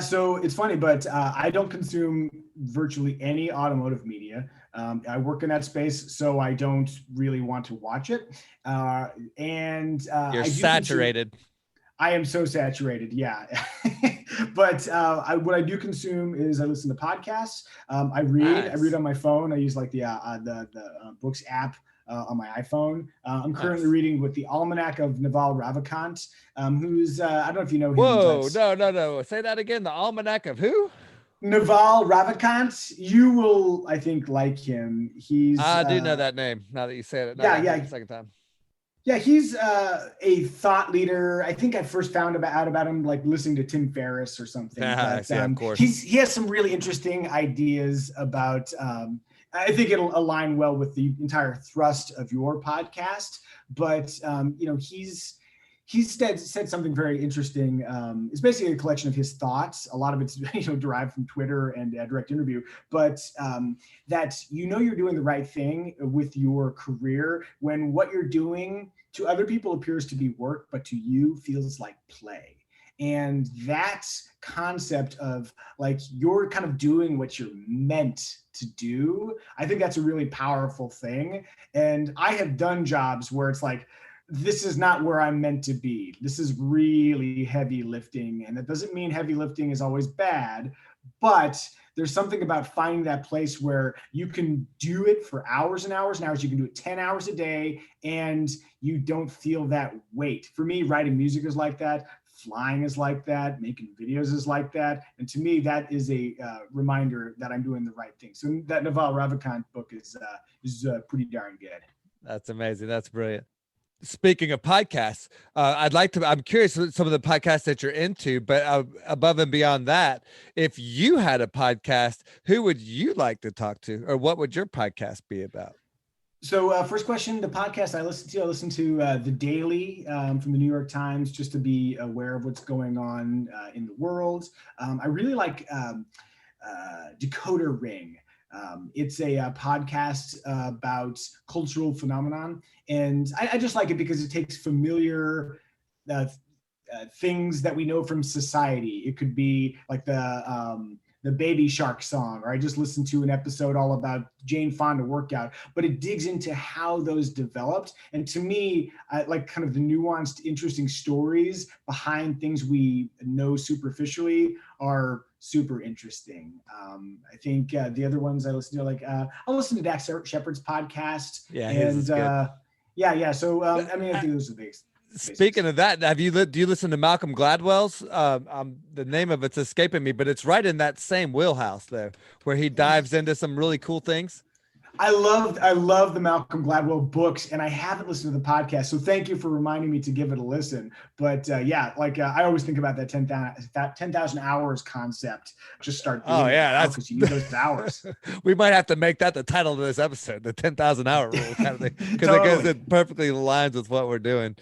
So it's funny, but I don't consume virtually any automotive media. I work in that space, so I don't really want to watch it. You're saturated. I am so saturated, yeah. But what I do consume is I listen to podcasts. I read. Nice. I read on my phone. I use like the Books app on my iPhone. I'm currently reading with the Almanac of Naval Ravikant, who's I don't know if you know him. Whoa, no. Say that again. The Almanac of who? Naval Ravikant. You will, I think, like him. I do know that name now that you said it. Yeah. Second time. Yeah, he's a thought leader. I think I first found out about him like listening to Tim Ferriss or something. But, of course. He has some really interesting ideas about. I think it'll align well with the entire thrust of your podcast. But he's said something very interesting. It's basically a collection of his thoughts. A lot of it's derived from Twitter and a direct interview, but that you're doing the right thing with your career when what you're doing to other people appears to be work, but to you feels like play. And that concept of like you're kind of doing what you're meant to do, I think that's a really powerful thing. And I have done jobs where it's like, this is not where I'm meant to be. This is really heavy lifting. And that doesn't mean heavy lifting is always bad, but there's something about finding that place where you can do it for hours and hours and hours. You can do it 10 hours a day and you don't feel that weight. For me, writing music is like that. Flying is like that. Making videos is like that. And to me, that is a reminder that I'm doing the right thing. So that Naval Ravikant book is pretty darn good. That's amazing. That's brilliant. Speaking of podcasts, I'm curious what some of the podcasts that you're into, but above and beyond that, if you had a podcast, who would you like to talk to, or what would your podcast be about? So first question, the podcast I listen to The Daily from the New York Times, just to be aware of what's going on in the world. I really like Decoder Ring. It's a podcast about cultural phenomenon. And I just like it because it takes familiar things that we know from society. It could be like the Baby Shark song, or I just listened to an episode all about Jane Fonda workout, but it digs into how those developed. And to me, I like kind of the nuanced, interesting stories behind things we know superficially are super interesting. I think the other ones I listen to, like I'll listen to Dax Shepard's podcast. Yeah, his is good. Yeah. So I mean, I think those are the basics. Speaking of that, do you listen to Malcolm Gladwell's? The name of it's escaping me, but it's right in that same wheelhouse there, where he dives into some really cool things. I love the Malcolm Gladwell books, and I haven't listened to the podcast. So thank you for reminding me to give it a listen. But I always think about that 10,000 hours concept. Just start doing that's because you need those hours. We might have to make that the title of this episode, the 10,000 hour rule kind of thing, because Totally. I guess it perfectly aligns with what we're doing.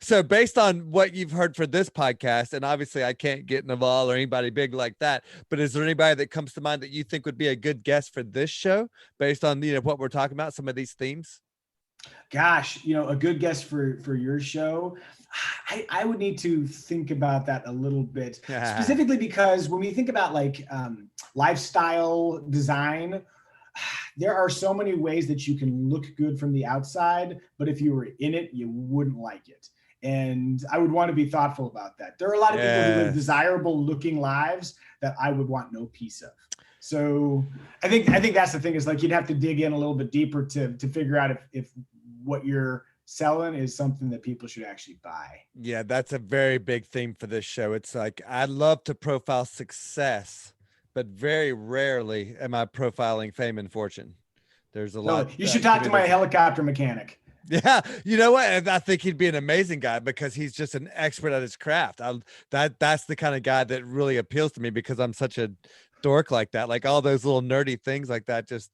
So based on what you've heard for this podcast, and obviously I can't get Naval or anybody big like that, but is there anybody that comes to mind that you think would be a good guest for this show based on what we're talking about, some of these themes? Gosh, a good guest for your show. I would need to think about that a little bit, specifically because when we think about like lifestyle design, there are so many ways that you can look good from the outside, but if you were in it, you wouldn't like it. And I would want to be thoughtful about that. There are a lot of people who live desirable looking lives that I would want no piece of. So I think that's the thing, is like you'd have to dig in a little bit deeper to figure out if what you're selling is something that people should actually buy. Yeah, that's a very big theme for this show. It's like I love to profile success, but very rarely am I profiling fame and fortune. There's a lot. You should talk to my helicopter mechanic. Yeah, you know what? I think he'd be an amazing guy because he's just an expert at his craft. That's the kind of guy that really appeals to me, because I'm such a dork like that. Like all those little nerdy things like that, just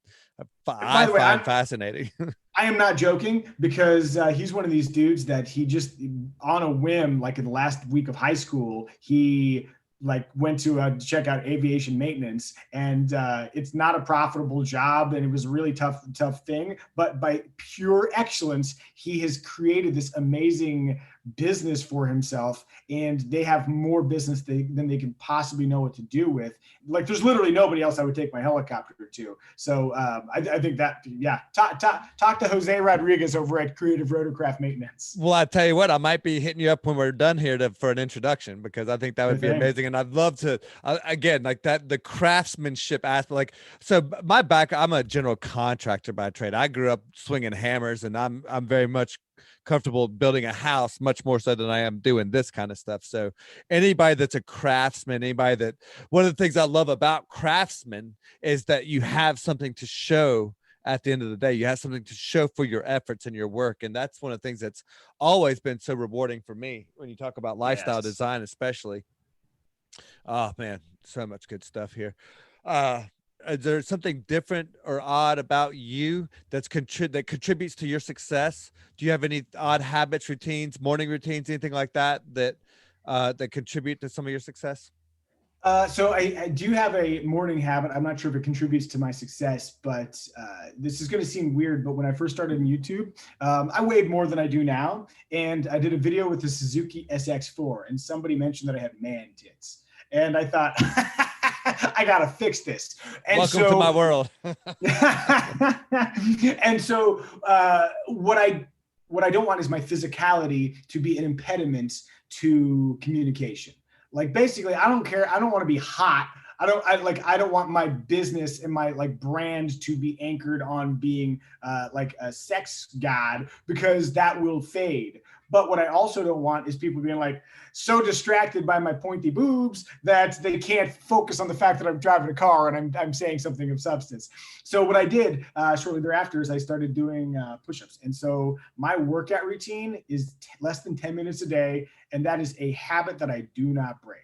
I find fascinating. I am not joking, because he's one of these dudes that he just on a whim, like in the last week of high school, he like went to check out aviation maintenance, and it's not a profitable job, and it was a really tough thing, but by pure excellence he has created this amazing business for himself, and they have more business than they can possibly know what to do with. Like there's literally nobody else I would take my helicopter to. So I think that, talk to Jose Rodriguez over at Creative Rotorcraft Maintenance. Well, I tell you what, I might be hitting you up when we're done here for an introduction, because I think that would be amazing. And I'd love to, again, like that, the craftsmanship aspect. Like, so I'm a general contractor by trade. I grew up swinging hammers, and I'm very much comfortable building a house, much more so than I am doing this kind of stuff. So anybody that's a craftsman, one of the things I love about craftsmen is that you have something to show at the end of the day. You have something to show for your efforts and your work. And that's one of the things that's always been so rewarding for me when you talk about lifestyle design, especially. Oh man, so much good stuff here. Is there something different or odd about you that contributes to your success? Do you have any odd habits, routines, morning routines, anything like that contribute to some of your success? So I do have a morning habit. I'm not sure if it contributes to my success, but this is going to seem weird, but when I first started on YouTube, I weighed more than I do now. And I did a video with the Suzuki SX4, and somebody mentioned that I had man tits. And I thought, I got to fix this. And welcome to my world. And so what I don't want is my physicality to be an impediment to communication. Like basically, I don't care. I don't want to be hot. I don't want my business and my like brand to be anchored on being like a sex god, because that will fade. But what I also don't want is people being like so distracted by my pointy boobs that they can't focus on the fact that I'm driving a car and I'm saying something of substance. So what I did shortly thereafter is I started doing push-ups. And so my workout routine is less than 10 minutes a day. And that is a habit that I do not break.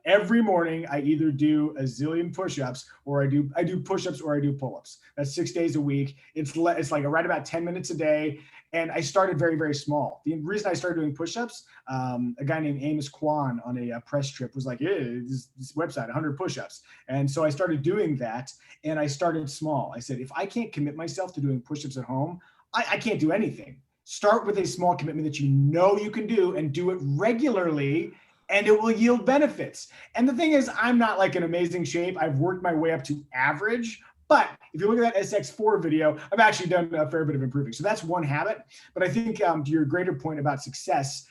Every morning, I either do a zillion push-ups, or I do push-ups, or I do pull-ups. That's 6 days a week. It's like right about 10 minutes a day. And I started very, very small. The reason I started doing push-ups, a guy named Amos Kwan on a press trip was like, this website, 100 push-ups. And so I started doing that, and I started small. I said, if I can't commit myself to doing push-ups at home, I can't do anything. Start with a small commitment that you know you can do, and do it regularly, and it will yield benefits. And the thing is, I'm not like in amazing shape. I've worked my way up to average, but if you look at that SX4 video, I've actually done a fair bit of improving. So that's one habit. But I think to your greater point about success,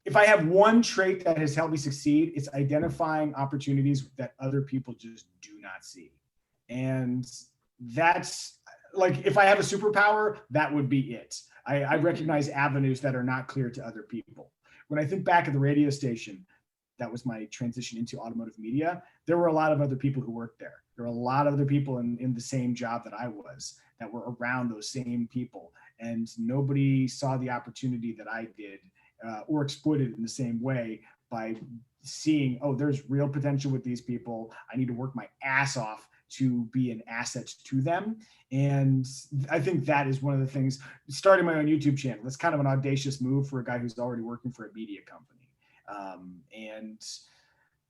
if I have one trait that has helped me succeed, it's identifying opportunities that other people just do not see. And that's like, if I have a superpower, that would be it. I recognize avenues that are not clear to other people. When I think back at the radio station, that was my transition into automotive media, there were a lot of other people who worked there. There were a lot of other people in the same job that I was, that were around those same people. And nobody saw the opportunity that I did, or exploited in the same way by seeing, oh, there's real potential with these people. I need to work my ass off to be an asset to them. And I think that is one of the things, starting my own YouTube channel, that's kind of an audacious move for a guy who's already working for a media company. And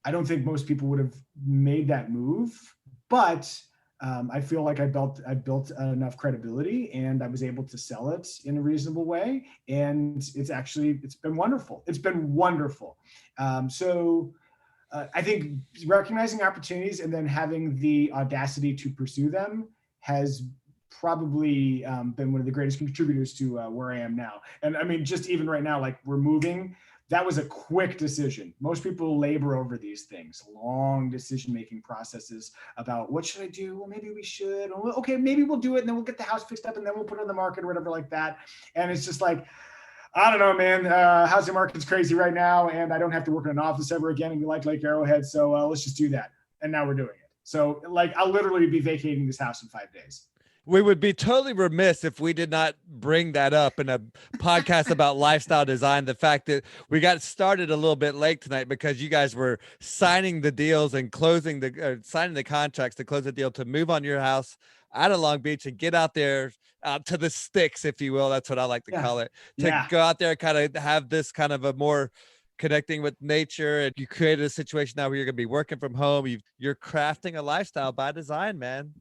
I don't think most people would have made that move, but I feel like I built enough credibility, and I was able to sell it in a reasonable way. And it's been wonderful. It's been wonderful. I think recognizing opportunities and then having the audacity to pursue them has probably been one of the greatest contributors to where I am now. And I mean, just even right now, like, we're moving. That was a quick decision. Most people labor over these things, long decision-making processes about what should I do? Well, maybe we should. Okay, maybe we'll do it, and then we'll get the house fixed up, and then we'll put it on the market or whatever like that. And it's just like, I don't know, man. Housing market's crazy right now, and I don't have to work in an office ever again, and we like Lake Arrowhead, so let's just do that. And now we're doing it. So, like, I'll literally be vacating this house in 5 days. We would be totally remiss if we did not bring that up in a podcast about lifestyle design. The fact that we got started a little bit late tonight because you guys were signing the deals and signing the contracts to close the deal to move on your house out of Long Beach and get out there to the sticks, if you will. That's what I like to call it. To go out there, kind of have this kind of a more connecting with nature, and you created a situation now where you're going to be working from home. You're crafting a lifestyle by design, man.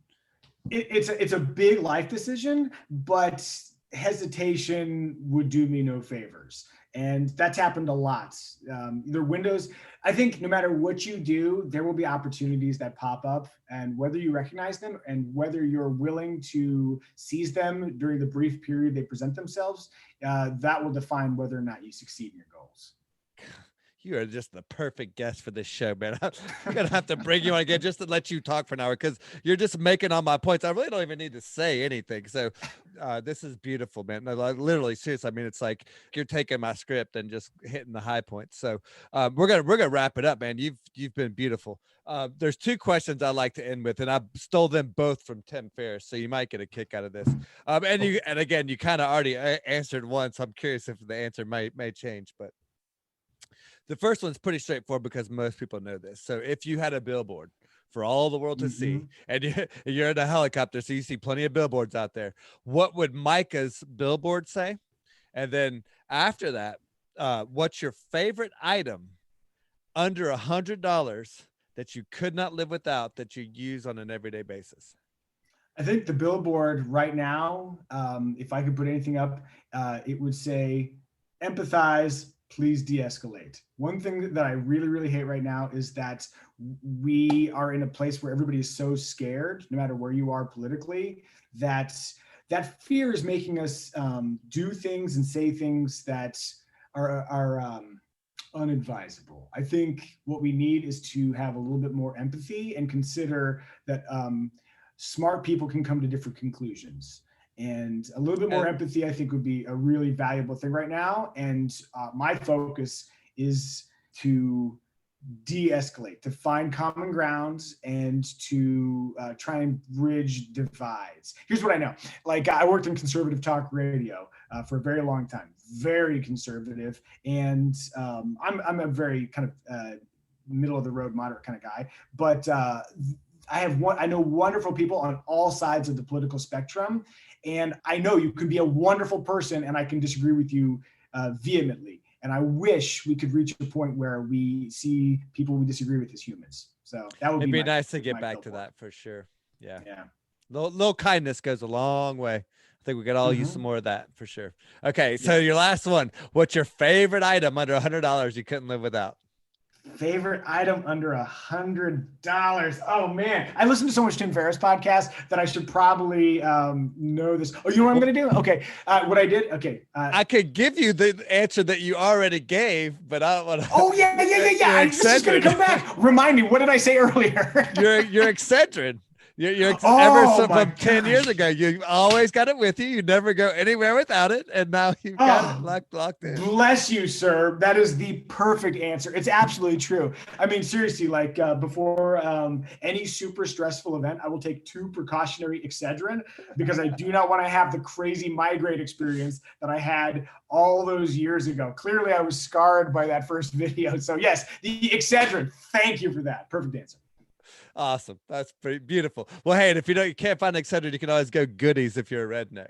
It's a big life decision, but hesitation would do me no favors. And that's happened a lot. There are windows. I think no matter what you do, there will be opportunities that pop up, and whether you recognize them and whether you're willing to seize them during the brief period they present themselves, that will define whether or not you succeed in your goals. You are just the perfect guest for this show, man. I'm going to have to bring you on again just to let you talk for an hour, because you're just making all my points. I really don't even need to say anything. So this is beautiful, man. No, literally, seriously. I mean, it's like you're taking my script and just hitting the high points. So we're gonna wrap it up, man. You've been beautiful. There's two questions I like to end with, and I stole them both from Tim Ferriss, so you might get a kick out of this. And again, you kind of already answered one, so I'm curious if the answer may change, but the first one's pretty straightforward because most people know this. So if you had a billboard for all the world to see, and you're in a helicopter, so you see plenty of billboards out there, what would Micah's billboard say? And then after that, what's your favorite item under $100 that you could not live without that you use on an everyday basis? I think the billboard right now, if I could put anything up, it would say, empathize, please de-escalate. One thing that I really, really hate right now is that we are in a place where everybody is so scared, no matter where you are politically, that fear is making us do things and say things that are unadvisable. I think what we need is to have a little bit more empathy and consider that smart people can come to different conclusions. And a little bit more empathy, I think, would be a really valuable thing right now. And my focus is to de-escalate, to find common grounds, and to try and bridge divides. Here's what I know. Like, I worked in conservative talk radio for a very long time, very conservative. And I'm a very kind of middle of the road, moderate kind of guy. But I know wonderful people on all sides of the political spectrum. And I know you could be a wonderful person and I can disagree with you vehemently. And I wish we could reach a point where we see people we disagree with as humans. So that would be nice to get back to that for sure. Yeah. Little kindness goes a long way. I think we could all use some more of that for sure. Okay. So your last one, what's your favorite item under $100 you couldn't live without? Favorite item under $100. Oh man, I listen to so much Tim Ferriss podcast that I should probably know this. Oh, you know what I'm going to do? Okay, what I did. Okay, I could give you the answer that you already gave, but I don't want to. Oh yeah. This is going to come back. Remind me. What did I say earlier? You're eccentric. You're from 10 years ago. You always got it with you. You never go anywhere without it. And now you've got it locked in. Bless you, sir. That is the perfect answer. It's absolutely true. I mean, seriously, like before any super stressful event, I will take 2 precautionary Excedrin because I do not want to have the crazy migraine experience that I had all those years ago. Clearly, I was scarred by that first video. So yes, the Excedrin. Thank you for that. Perfect answer. Awesome. That's pretty beautiful. Well, hey, and if you can't find Excedrin, you can always go goodies if you're a redneck.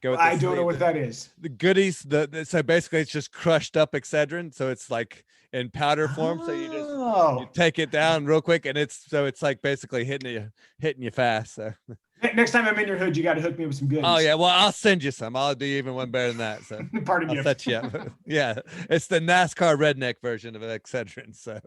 I don't know what that is. The goodies, so basically it's just crushed up Excedrin. So it's like in powder form. So you take it down real quick, and it's like basically hitting you fast. So next time I'm in your hood, you got to hook me with some goodies. Oh yeah, well I'll send you some. I'll do even one better than that. So pardon you. I'll set you up. Yeah, it's the NASCAR redneck version of Excedrin. So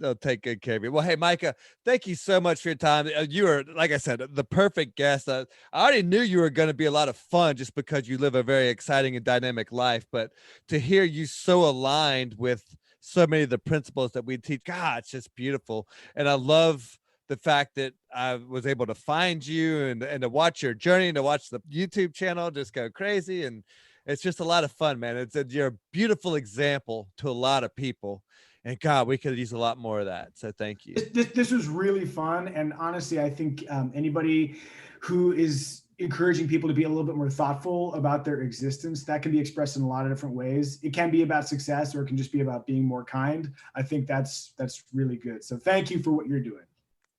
I'll take good care of you. Well, hey, Micah, thank you so much for your time. You are, like I said, the perfect guest. I already knew you were going to be a lot of fun just because you live a very exciting and dynamic life. But to hear you so aligned with so many of the principles that we teach, God, it's just beautiful. And I love the fact that I was able to find you and to watch your journey and to watch the YouTube channel just go crazy. And it's just a lot of fun, man. You're a beautiful example to a lot of people. And God, we could use a lot more of that. So thank you. This was really fun. And honestly, I think anybody who is encouraging people to be a little bit more thoughtful about their existence, that can be expressed in a lot of different ways. It can be about success, or it can just be about being more kind. I think that's really good. So thank you for what you're doing.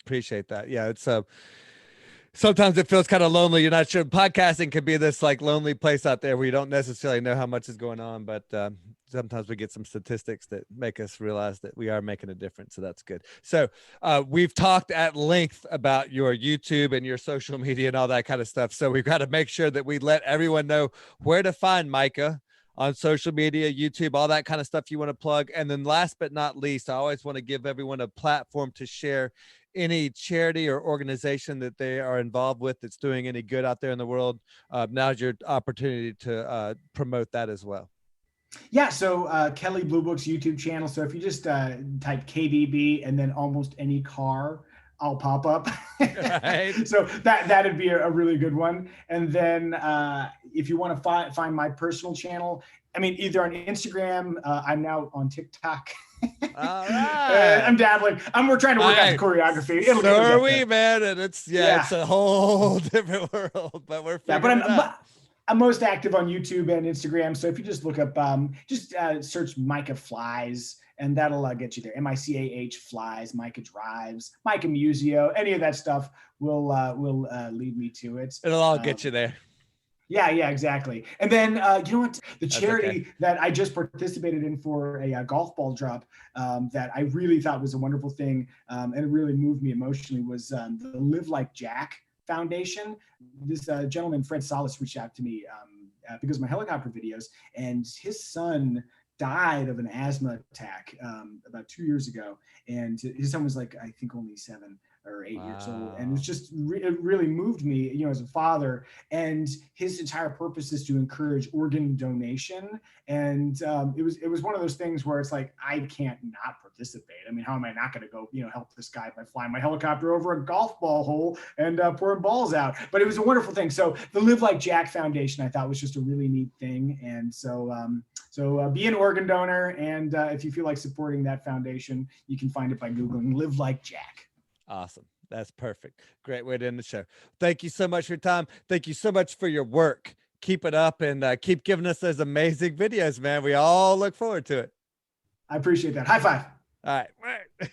Appreciate that. Yeah, it's sometimes it feels kind of lonely. You're not sure. Podcasting can be this like lonely place out there where you don't necessarily know how much is going on, but sometimes we get some statistics that make us realize that we are making a difference. So that's good. So we've talked at length about your YouTube and your social media and all that kind of stuff. So we've got to make sure that we let everyone know where to find Micah on social media, YouTube, all that kind of stuff you want to plug. And then last but not least, I always want to give everyone a platform to share any charity or organization that they are involved with that's doing any good out there in the world. Now's your opportunity to promote that as well. Yeah, so Kelly Blue Book's YouTube channel. So if you just type KBB and then almost any car, I'll pop up. Right. So that'd be a really good one. And then if you want to find my personal channel, I mean, either on Instagram, I'm now on TikTok. All right. I'm dabbling. We're trying to work out the choreography. So are we, man. And it's a whole different world, but we're figuring it out. I'm most active on YouTube and Instagram. So if you just look up, search Micah Flies, and that'll get you there. MICAH Flies, Micah Drives, Micah Muzio, any of that stuff will lead me to it. It'll all get you there. Yeah, exactly. And then, you know what? The charity that I just participated in for a golf ball drop that I really thought was a wonderful thing, and it really moved me emotionally, was the Live Like Jack Foundation. This gentleman, Fred Salas, reached out to me because of my helicopter videos, and his son died of an asthma attack about 2 years ago. And his son was like, I think only 7 or 8 years old. And it was just, it really moved me, as a father. And his entire purpose is to encourage organ donation. And it was one of those things where it's like, I can't not participate. I mean, how am I not going to go, help this guy by flying my helicopter over a golf ball hole and pouring balls out? But it was a wonderful thing. So the Live Like Jack Foundation, I thought, was just a really neat thing. And so be an organ donor. And if you feel like supporting that foundation, you can find it by Googling Live Like Jack. Awesome. That's perfect. Great way to end the show. Thank you so much for your time. Thank you so much for your work. Keep it up and keep giving us those amazing videos, man. We all look forward to it. I appreciate that. High five. All right.